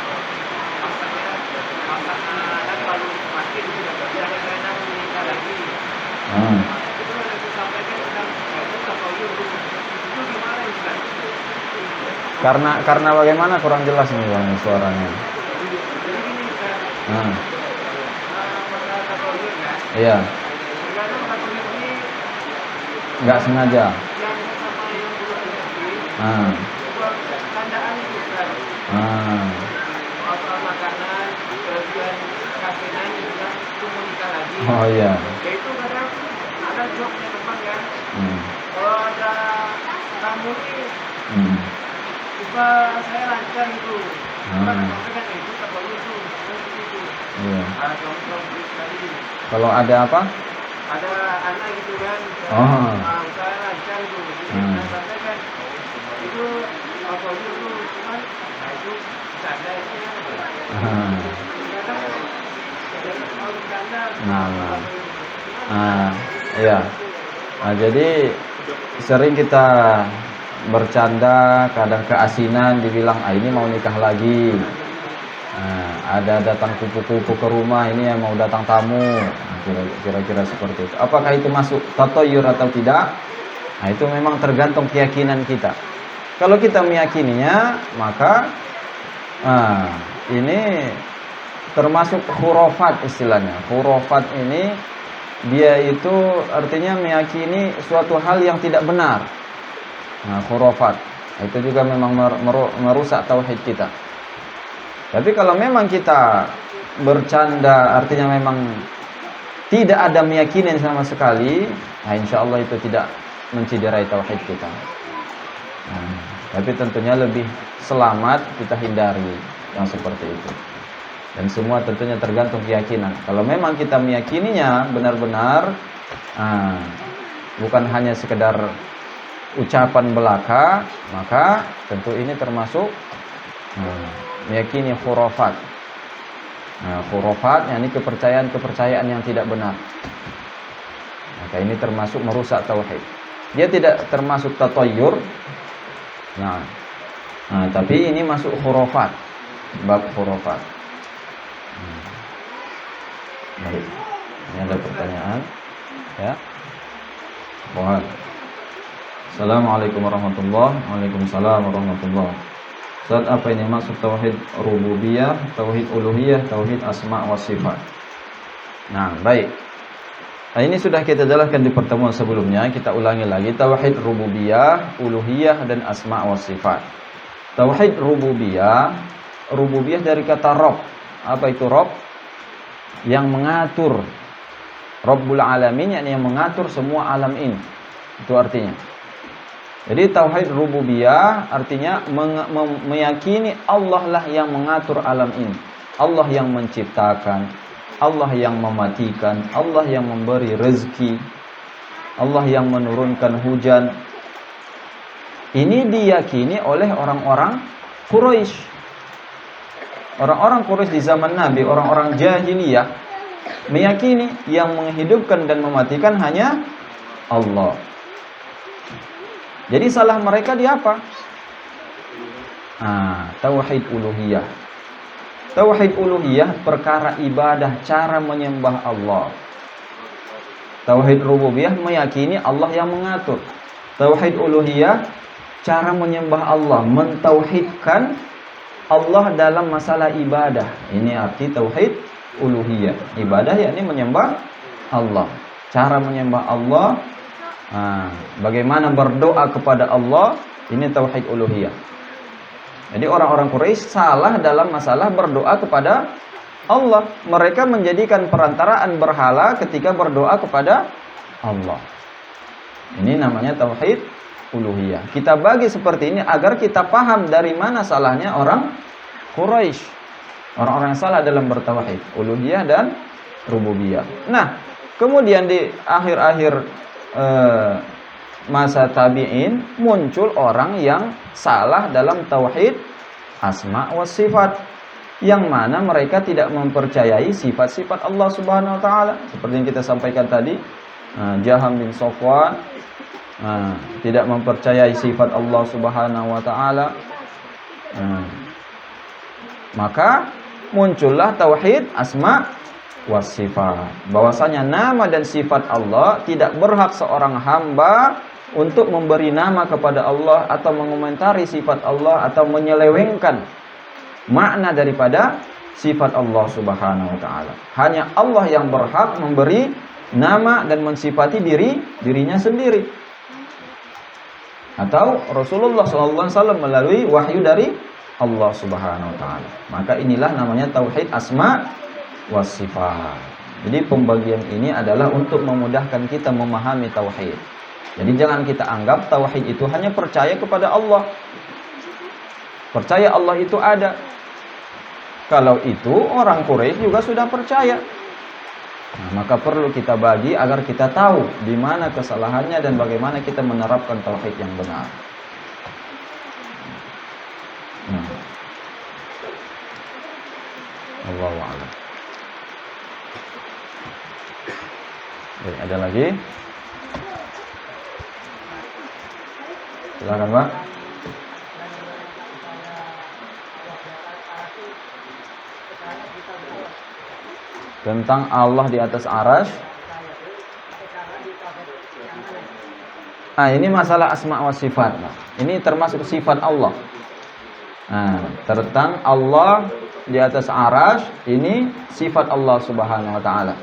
pasangan baru mati sudah kadang-kadang menikah lagi. Itu yang saya sampaikan tentang itu tasawuf. Itu gimana Ustaz? Karena bagaimana kurang jelas nih Bang suaranya. Jadi gini Ustaz, masalah tasawuf kan. Iya, Kadang tasawuf ini nggak sengaja. yang sama yang belum istri buat tandaan itu Ustaz. Masalah makanan, kelebihan kasinan juga itu mau nikah lagi. Oh iya. Ya itu kadang ada joknya teman kan. Kalau ada tamu ini suka saya lancar gitu. Kan sampaikan itu tasawuf itu. Iya. Ada kamu sekali. Kalau ada apa? Ada anak gitu kan. Saya lancar itu. Saya sampaikan itu tasawuf itu cuman itu canda itu ya. Kadang kalau bercanda. Iya. Nah, jadi sering kita bercanda, kadang keasinan dibilang ini mau nikah lagi. Ada datang kupu-kupu ke rumah, ini yang mau datang tamu. Kira-kira seperti itu. Apakah itu masuk tatoyur atau tidak? Nah, itu memang tergantung keyakinan kita. Kalau kita meyakininya, maka ini termasuk khurafat istilahnya. Khurafat ini dia itu artinya meyakini suatu hal yang tidak benar. Nah, khurafat itu juga memang merusak tauhid kita. Tapi kalau memang kita bercanda, artinya memang tidak ada meyakinan sama sekali, nah insya Allah itu tidak menciderai tauhid kita. Nah, tapi tentunya lebih selamat kita hindari yang seperti itu. Dan semua tentunya tergantung keyakinan. Kalau memang kita meyakininya benar-benar, bukan hanya sekedar ucapan belaka, maka tentu ini termasuk meyakini khurafat. Khurafat, yakni kepercayaan yang tidak benar. Maka ini termasuk merusak tauhid. Dia tidak termasuk tatayyur. Nah, tapi ini masuk khurafat, bab khurafat. Baik. Ini ada pertanyaan, ya. Mohon. Assalamualaikum warahmatullahi wabarakatuh. Waalaikumsalam warahmatullahi wabarakatuh. Ustaz, apa ini maksud tauhid rububiyah, tauhid uluhiyah, tauhid asma wa sifat? Nah, baik. Nah, ini sudah kita jelaskan di pertemuan sebelumnya, kita ulangi lagi. Tauhid rububiyah, uluhiyah, dan asma wa sifat. Tauhid rububiyah, rububiyah dari kata Rabb. Apa itu Rabb? Yang mengatur. Rabbul alamin, yakni yang mengatur semua alam ini. Itu artinya. Jadi tauhid rububiyah artinya meyakini Allah lah yang mengatur alam ini. Allah yang menciptakan, Allah yang mematikan, Allah yang memberi rezeki, Allah yang menurunkan hujan. Ini diyakini oleh orang-orang Quraisy. Orang-orang Quraisy di zaman Nabi, orang-orang jahiliyah, meyakini yang menghidupkan dan mematikan hanya Allah. Jadi salah mereka di apa? Tauhid uluhiyah. Tauhid uluhiyah perkara ibadah, cara menyembah Allah. Tauhid rububiyah meyakini Allah yang mengatur. Tauhid uluhiyah cara menyembah Allah, mentauhidkan Allah dalam masalah ibadah. Ini arti tauhid uluhiyah. Ibadah yakni menyembah Allah. Cara menyembah Allah, bagaimana berdoa kepada Allah, ini tauhid uluhiyah. Jadi orang-orang Quraisy salah dalam masalah berdoa kepada Allah. Mereka menjadikan perantaraan berhala ketika berdoa kepada Allah. Ini namanya tauhid uluhiyah. Kita bagi seperti ini agar kita paham dari mana salahnya orang Quraisy. Orang-orang yang salah dalam bertauhid uluhiyah dan rububiyah. Nah, kemudian di akhir-akhir masa tabi'in muncul orang yang salah dalam tauhid asma wa sifat, yang mana mereka tidak mempercayai sifat-sifat Allah Subhanahu wa taala. Seperti yang kita sampaikan tadi, Jaham bin Safwan tidak mempercayai sifat Allah Subhanahu wa taala. Maka muncullah tauhid asma wa sifat, bahwasanya nama dan sifat Allah tidak berhak seorang hamba untuk memberi nama kepada Allah atau mengomentari sifat Allah atau menyelewengkan makna daripada sifat Allah Subhanahu wa taala. Hanya Allah yang berhak memberi nama dan mensifati dirinya sendiri, atau Rasulullah SAW melalui wahyu dari Allah Subhanahu wa taala. Maka inilah namanya tauhid asma wa sifat. Jadi pembagian ini adalah untuk memudahkan kita memahami tauhid. Jadi jangan kita anggap tauhid itu hanya percaya kepada Allah. Percaya Allah itu ada. Kalau itu orang Quraisy juga sudah percaya. Maka perlu kita bagi agar kita tahu di mana kesalahannya dan bagaimana kita menerapkan tauhid yang benar. Allahu a'lam. Baik, ada lagi? Silakan, Pak. Tentang Allah di atas arasy. Ini masalah asma wa sifat. Ini termasuk sifat Allah. Tentang Allah di atas arasy, ini sifat Allah Subhanahu wa taala.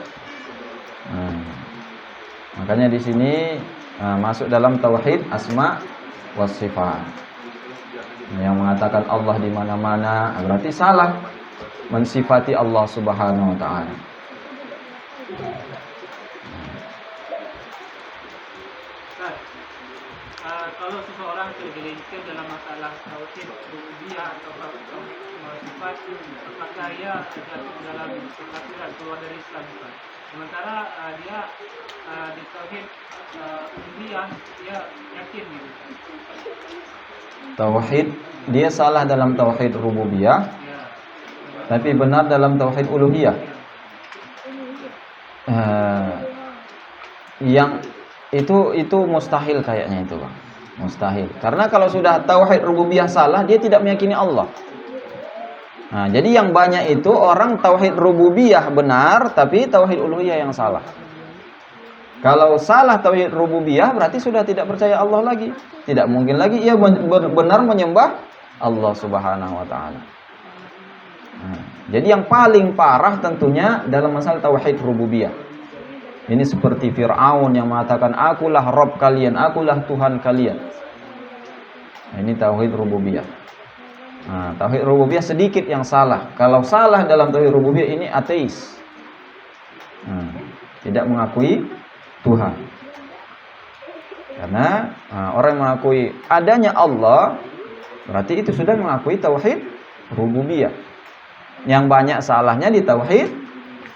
Makanya di sini masuk dalam tauhid asma wa sifat. Yang mengatakan Allah di mana-mana berarti salah. mensifati Allah Subhanahu wa taala. Kalau seseorang tergelincir dalam masalah tauhid rububiyah atau sifat, apakah ia jatuh dalam kekafiran, keluar dari Islam? Sementara dia di tauhid rububiyah dia yakin gitu. Tauhid, dia salah dalam tauhid rububiyah, Ya. tapi benar dalam tauhid uluhiyah. Yang itu mustahil kayaknya itu, Bang. Mustahil. Karena kalau sudah tauhid rububiyah salah, dia tidak meyakini Allah. Nah, jadi yang banyak itu orang tauhid rububiyah benar, tapi tauhid uluhiyah yang salah. Kalau salah tauhid rububiyah berarti sudah tidak percaya Allah lagi. Tidak mungkin lagi ia benar menyembah Allah Subhanahu wa taala. Nah, jadi yang paling parah tentunya dalam masalah tauhid rububiyah. Ini seperti Fir'aun yang mengatakan akulah Rabb kalian, akulah Tuhan kalian. Nah, ini tauhid rububiyah. Nah, tauhid rububiyah sedikit yang salah. Kalau salah dalam tauhid rububiyah ini ateis. Tidak mengakui Tuhan. Karena orang yang mengakui adanya Allah berarti itu sudah mengakui tauhid rububiyah. Yang banyak salahnya di tauhid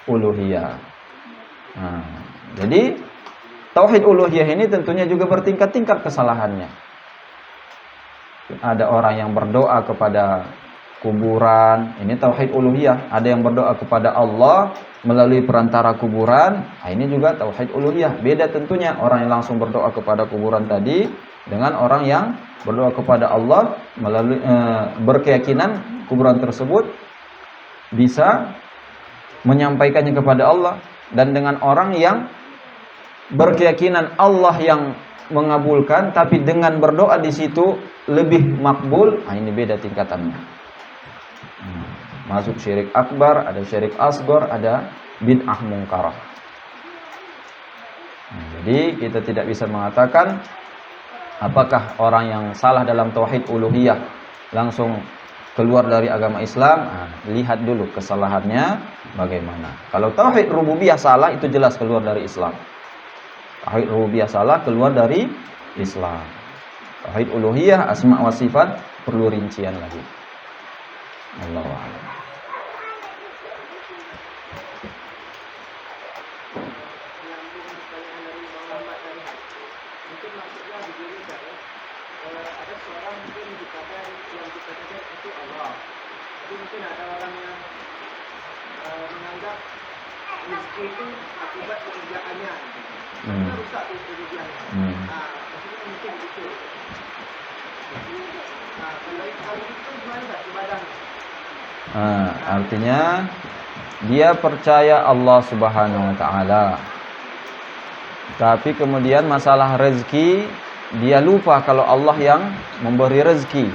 uluhiyah. Jadi tauhid uluhiyah ini tentunya juga bertingkat-tingkat kesalahannya. Ada orang yang berdoa kepada kuburan, ini tauhid uluhiyah. Ada yang berdoa kepada Allah melalui perantara kuburan, ini juga tauhid uluhiyah. Beda tentunya orang yang langsung berdoa kepada kuburan tadi dengan orang yang berdoa kepada Allah melalui berkeyakinan kuburan tersebut bisa menyampaikannya kepada Allah, dan dengan orang yang berkeyakinan Allah yang mengabulkan tapi dengan berdoa di situ lebih makbul, ini beda tingkatannya. Masuk syirik akbar, ada syirik asghar, ada bid'ah mungkarah. Jadi kita tidak bisa mengatakan apakah orang yang salah dalam tauhid uluhiyah langsung keluar dari agama Islam. Lihat dulu kesalahannya bagaimana. Kalau tauhid rububiyah salah, itu jelas keluar dari Islam. Tauhid rububiyah salah, keluar dari Islam. Tauhid uluhiyah, asma wa sifat perlu rincian lagi. Allahu a'lam. Mungkin ada orang yang menganggap rezeki itu akibat pekerjaannya, karena rusak pekerjaannya. Maksudnya mungkin itu. Kalau hal itu gimana ibadahnya? Artinya dia percaya Allah Subhanahu wa taala, tapi kemudian masalah rezeki dia lupa kalau Allah yang memberi rezeki.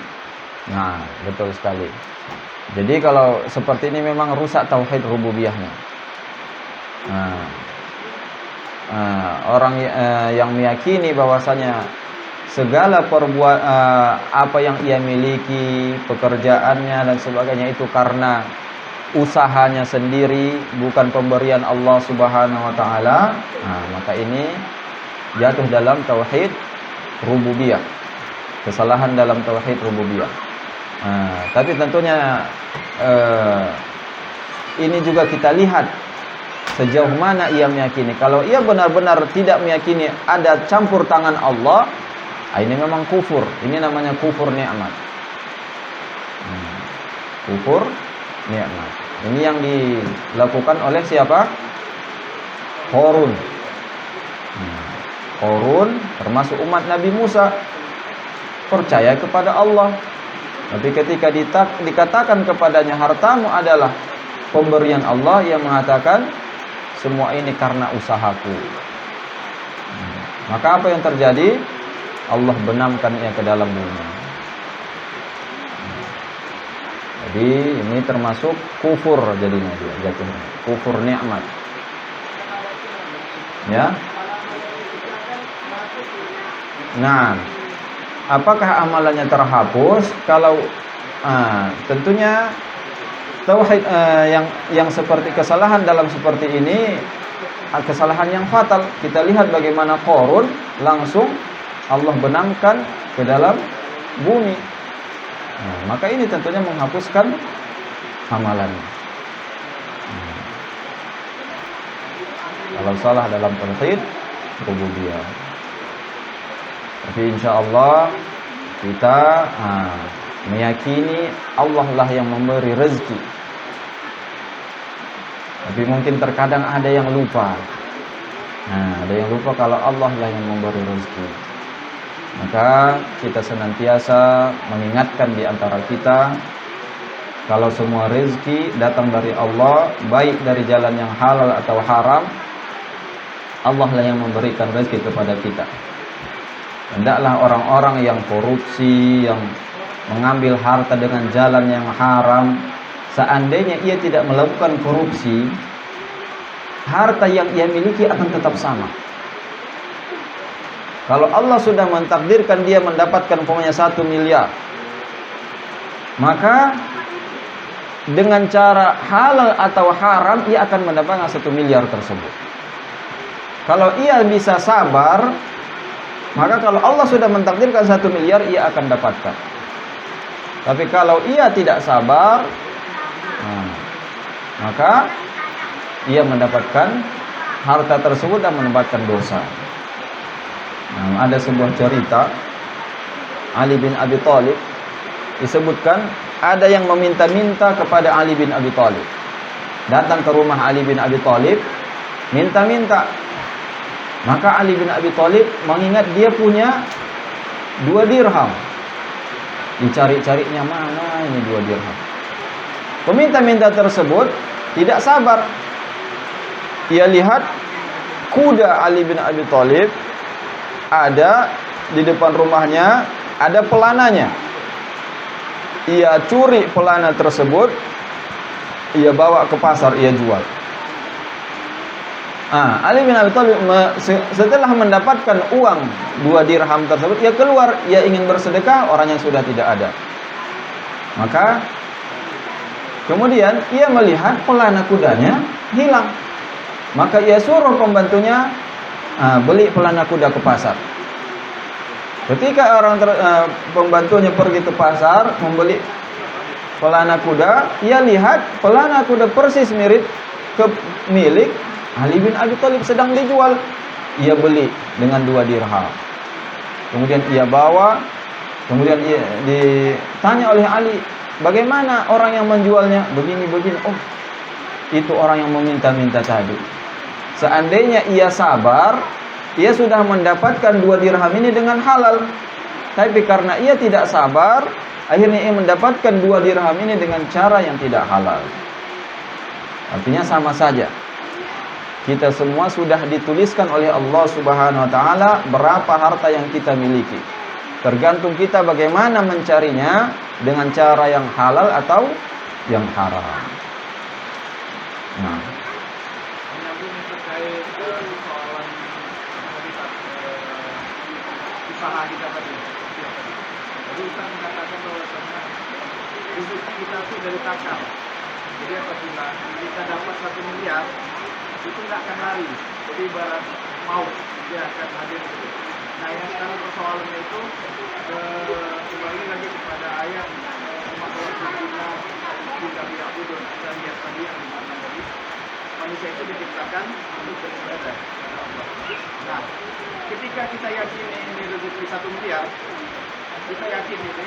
Nah, betul sekali. Jadi kalau seperti ini memang rusak tauhid rububiyahnya. Orang yang meyakini bahwasanya segala apa yang ia miliki, pekerjaannya dan sebagainya itu karena usahanya sendiri, bukan pemberian Allah Subhanahu wa taala, maka ini jatuh dalam tauhid rububiyah. Kesalahan dalam tauhid rububiyah. Tapi tentunya ini juga kita lihat sejauh mana ia meyakini. Kalau ia benar-benar tidak meyakini ada campur tangan Allah, ini memang kufur. Ini namanya kufur nikmat. Kufur nikmat. Ini yang dilakukan oleh siapa? Qarun. Qarun termasuk umat Nabi Musa, percaya kepada Allah. Tapi ketika dikatakan kepadanya hartamu adalah pemberian Allah, yang mengatakan semua ini karena usahaku. Maka apa yang terjadi? Allah benamkannya ke dalam dunia. Jadi ini termasuk kufur jadinya dia jatuhnya. Kufur nikmat. Ya. Nah, apakah amalannya terhapus? Kalau tentunya tauhid yang seperti kesalahan dalam seperti ini, kesalahan yang fatal. Kita lihat bagaimana Qarun langsung Allah benamkan ke dalam bumi. Nah, maka ini tentunya menghapuskan amalannya. Kalau salah dalam tauhid rububiyah. Tapi insya Allah kita meyakini Allah lah yang memberi rezeki. Tapi mungkin terkadang ada yang lupa. Ada yang lupa kalau Allah lah yang memberi rezeki. Maka kita senantiasa mengingatkan di antara kita, kalau semua rezeki datang dari Allah, baik dari jalan yang halal atau haram, Allah lah yang memberikan rezeki kepada kita. Hendaklah orang-orang yang korupsi, yang mengambil harta dengan jalan yang haram, seandainya ia tidak melakukan korupsi, harta yang ia miliki akan tetap sama. Kalau Allah sudah mentakdirkan dia mendapatkan umpamanya 1 miliar, maka dengan cara halal atau haram ia akan mendapatkan 1 miliar tersebut. Kalau ia bisa sabar, maka kalau Allah sudah mentakdirkan 1 miliar ia akan dapatkan. Tapi kalau ia tidak sabar, maka ia mendapatkan harta tersebut dan mendapatkan dosa. Ada sebuah cerita Ali bin Abi Thalib, disebutkan ada yang meminta-minta kepada Ali bin Abi Thalib. Datang ke rumah Ali bin Abi Thalib, minta-minta. Maka Ali bin Abi Thalib mengingat dia punya 2 dirham. Dicari-carinya, mana ini 2 dirham. Peminta-minta tersebut tidak sabar. Ia lihat kuda Ali bin Abi Thalib ada di depan rumahnya, ada pelananya. Ia curi pelana tersebut, ia bawa ke pasar, ia jual. Ali bin Abi Thalib setelah mendapatkan uang 2 dirham tersebut, ia keluar, ia ingin bersedekah, orang yang sudah tidak ada. Maka kemudian ia melihat pelana kudanya hilang. Maka ia suruh pembantunya beli pelana kuda ke pasar. Ketika pembantunya pergi ke pasar membeli pelana kuda, ia lihat pelana kuda persis mirip ke milik Ali bin Abi Thalib sedang dijual. Ia beli dengan 2 dirham. Kemudian ia bawa, kemudian ia ditanya oleh Ali, bagaimana orang yang menjualnya? Begini-begini. Oh, itu orang yang meminta-minta tadi. Seandainya ia sabar, ia sudah mendapatkan 2 dirham ini dengan halal. Tapi karena ia tidak sabar, akhirnya ia mendapatkan 2 dirham ini dengan cara yang tidak halal. Artinya sama saja. Kita semua sudah dituliskan oleh Allah Subhanahu wa taala berapa harta yang kita miliki. Tergantung kita bagaimana mencarinya, dengan cara yang halal atau yang haram. Usaha kita tadi. Jadi Ustaz mengatakan bahwasanya rezeki kita itu dari takal. Jadi apabila kita dapat 1 miliar, itu tidak akan lari. Jadi ibarat maut, dia akan hadir. Nah, yang sekarang persoalannya itu kembali lagi kepada ayat manusia itu diciptakan untuk beribadah kepada Allah. Nah, ketika kita yakin ini rezeki 1 miliar, kita yakin ini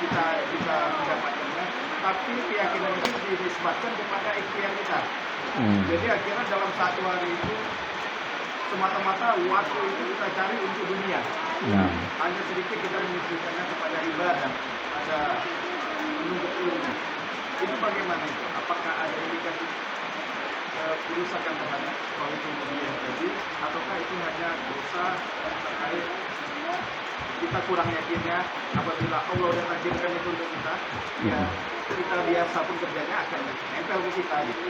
kita bisa mendapatkannya, tapi keyakinan itu disebabkan kepada ikhtiar kita. Jadi akhirnya dalam 1 hari itu semata-mata waktu itu kita cari untuk dunia. Hanya sedikit kita menyisihkannya kepada ibadah, ada menuntut ilmu. Itu bagaimana itu? Apakah ada indikasi kerusakan terhadap kualitas dunia tadi, ataukah itu hanya dosa terkait kita kurang yakinnya? Apabila Allah sudah takdirkan itu untuk kita, ya kita biasa pun kerjanya akan nempel ke kita gitu.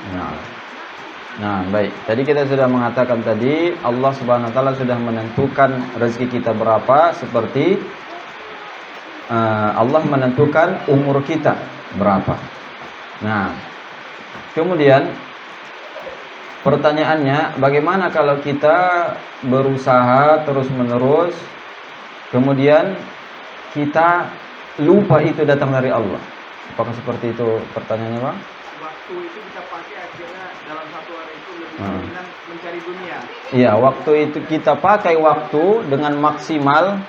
Nah, baik. Tadi kita sudah mengatakan tadi Allah Subhanahu wa taala sudah menentukan rezeki kita berapa, seperti Allah menentukan umur kita berapa. Nah, kemudian pertanyaannya, bagaimana kalau kita berusaha terus-menerus, kemudian kita lupa itu datang dari Allah? Apakah seperti itu pertanyaannya, Bang? Waktu itu kita pakai akhirnya dalam satu hari itu lebih dominan mencari dunia. Iya, waktu itu kita pakai waktu dengan maksimal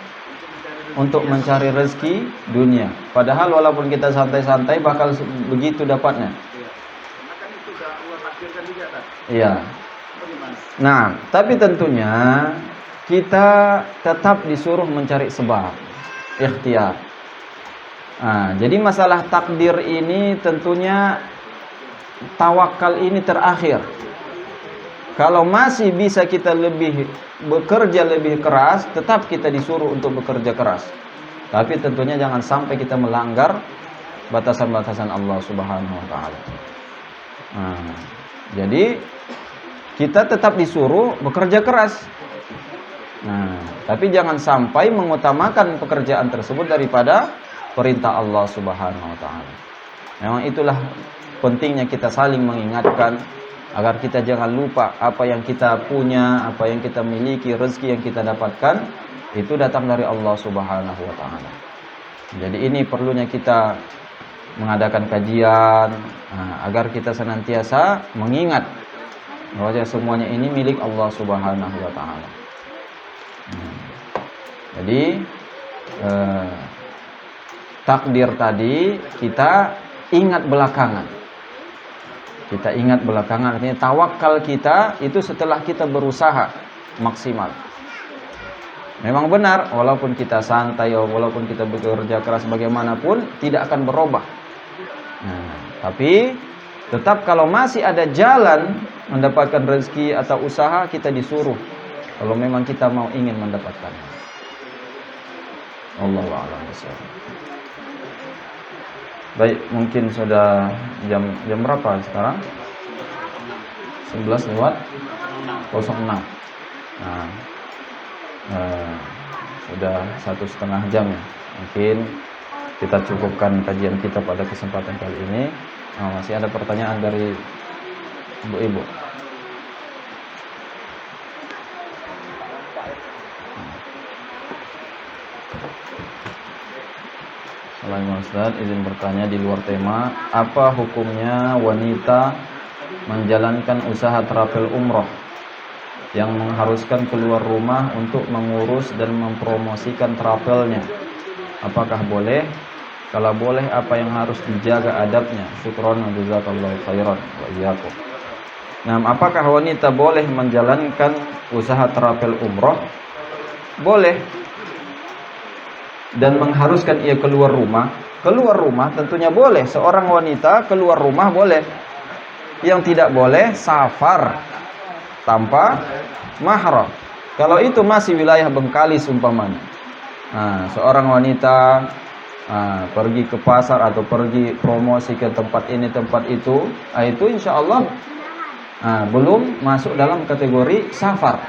untuk mencari rezeki dunia. Padahal walaupun kita santai-santai bakal begitu dapatnya. Iya. Karena kan itu udah Allah takdirkan juga kan. Iya. Bagaimana? Nah, tapi tentunya kita tetap disuruh mencari sebab, ikhtiar. Nah, jadi masalah takdir ini tentunya tawakal ini terakhir. Kalau masih bisa kita bekerja lebih keras, tetap kita disuruh untuk bekerja keras. Tapi tentunya jangan sampai kita melanggar batasan-batasan Allah Subhanahu wa taala. Nah, jadi kita tetap disuruh bekerja keras. Nah, tapi jangan sampai mengutamakan pekerjaan tersebut daripada perintah Allah Subhanahu wa taala. Memang itulah pentingnya kita saling mengingatkan agar kita jangan lupa apa yang kita punya, apa yang kita miliki, rezeki yang kita dapatkan itu datang dari Allah Subhanahu wa taala. Jadi ini perlunya kita mengadakan kajian agar kita senantiasa mengingat bahwa semuanya ini milik Allah Subhanahu wa taala. Jadi takdir tadi kita ingat belakangan. Kita ingat belakangan, artinya tawakal kita itu setelah kita berusaha maksimal. Memang benar, walaupun kita santai, walaupun kita bekerja keras bagaimanapun, tidak akan berubah. Nah, tapi tetap kalau masih ada jalan mendapatkan rezeki atau usaha, kita disuruh. Kalau memang kita mau ingin mendapatkannya. Allahu a'lam bishawab. Baik, mungkin sudah jam berapa sekarang? 11 lewat 06. Nah, sudah 1,5 jam ya. Mungkin kita cukupkan kajian kita pada kesempatan kali ini. Masih ada pertanyaan dari ibu-ibu? Assalamualaikum Ustaz, izin bertanya di luar tema, apa hukumnya wanita menjalankan usaha travel umroh yang mengharuskan keluar rumah untuk mengurus dan mempromosikan travelnya? Apakah boleh? Kalau boleh, apa yang harus dijaga adabnya? Syukron wa jazakallahu khairan wa iyyakum. Nah, apakah wanita boleh menjalankan usaha travel umroh? Boleh. Dan mengharuskan ia keluar rumah. Keluar rumah tentunya boleh. Seorang wanita keluar rumah boleh. Yang tidak boleh safar tanpa mahram. Kalau itu masih wilayah Bengkalis umpamanya. Nah, seorang wanita pergi ke pasar atau pergi promosi ke tempat ini tempat itu insya Allah belum masuk dalam kategori safar.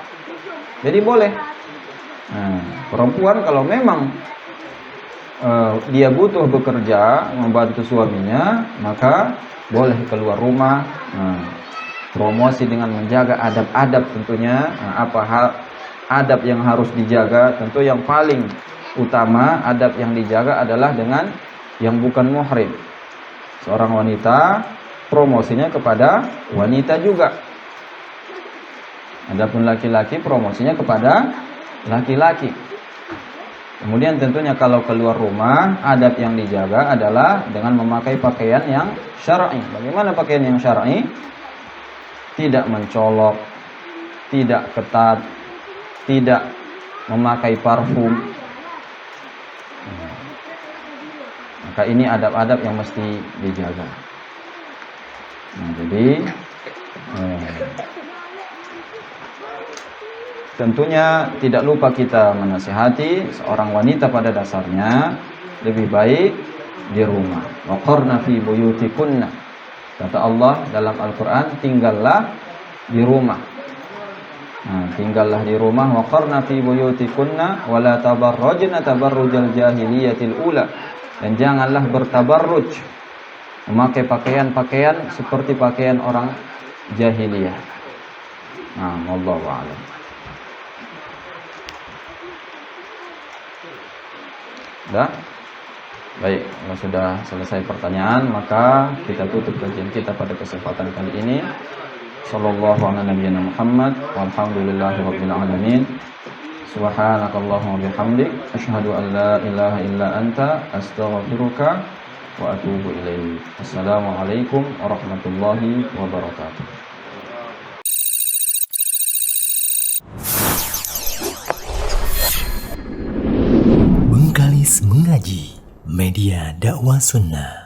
Jadi boleh. Perempuan kalau memang dia butuh bekerja membantu suaminya, maka boleh keluar rumah, promosi dengan menjaga adab-adab tentunya. Apa hal adab yang harus dijaga? Tentu yang paling utama adab yang dijaga adalah dengan yang bukan muhrim. Seorang wanita promosinya kepada wanita juga. Adapun laki-laki promosinya kepada laki-laki. Kemudian tentunya kalau keluar rumah, adab yang dijaga adalah dengan memakai pakaian yang syar'i. Bagaimana pakaian yang syar'i? Tidak mencolok, tidak ketat, tidak memakai parfum. Maka ini adab-adab yang mesti dijaga. Jadi tentunya tidak lupa kita menasihati seorang wanita pada dasarnya lebih baik di rumah. Waqarna fi buyutikunna. Kata Allah dalam Al-Qur'an, tinggallah di rumah. Tinggallah di rumah. Waqarna fi buyutikunna wa la tabarrajna tabarrujal jahiliyatil ula. Dan janganlah bertabarruj memakai pakaian-pakaian seperti pakaian orang jahiliyah. Nah, wallahu a'lam. Dah? Baik, kalau sudah selesai pertanyaan, maka kita tutup kajian kita pada kesempatan kali ini. Sallallahu ala nabiyyina Muhammad walhamdulillahi rabbil alamin. Subhanakallahumma bihamdik asyhadu an la ilaha illa anta astaghfiruka wa atubu ilaik. Assalamualaikum warahmatullahi wabarakatuh. Bengkalis Mengaji, media dakwah sunnah.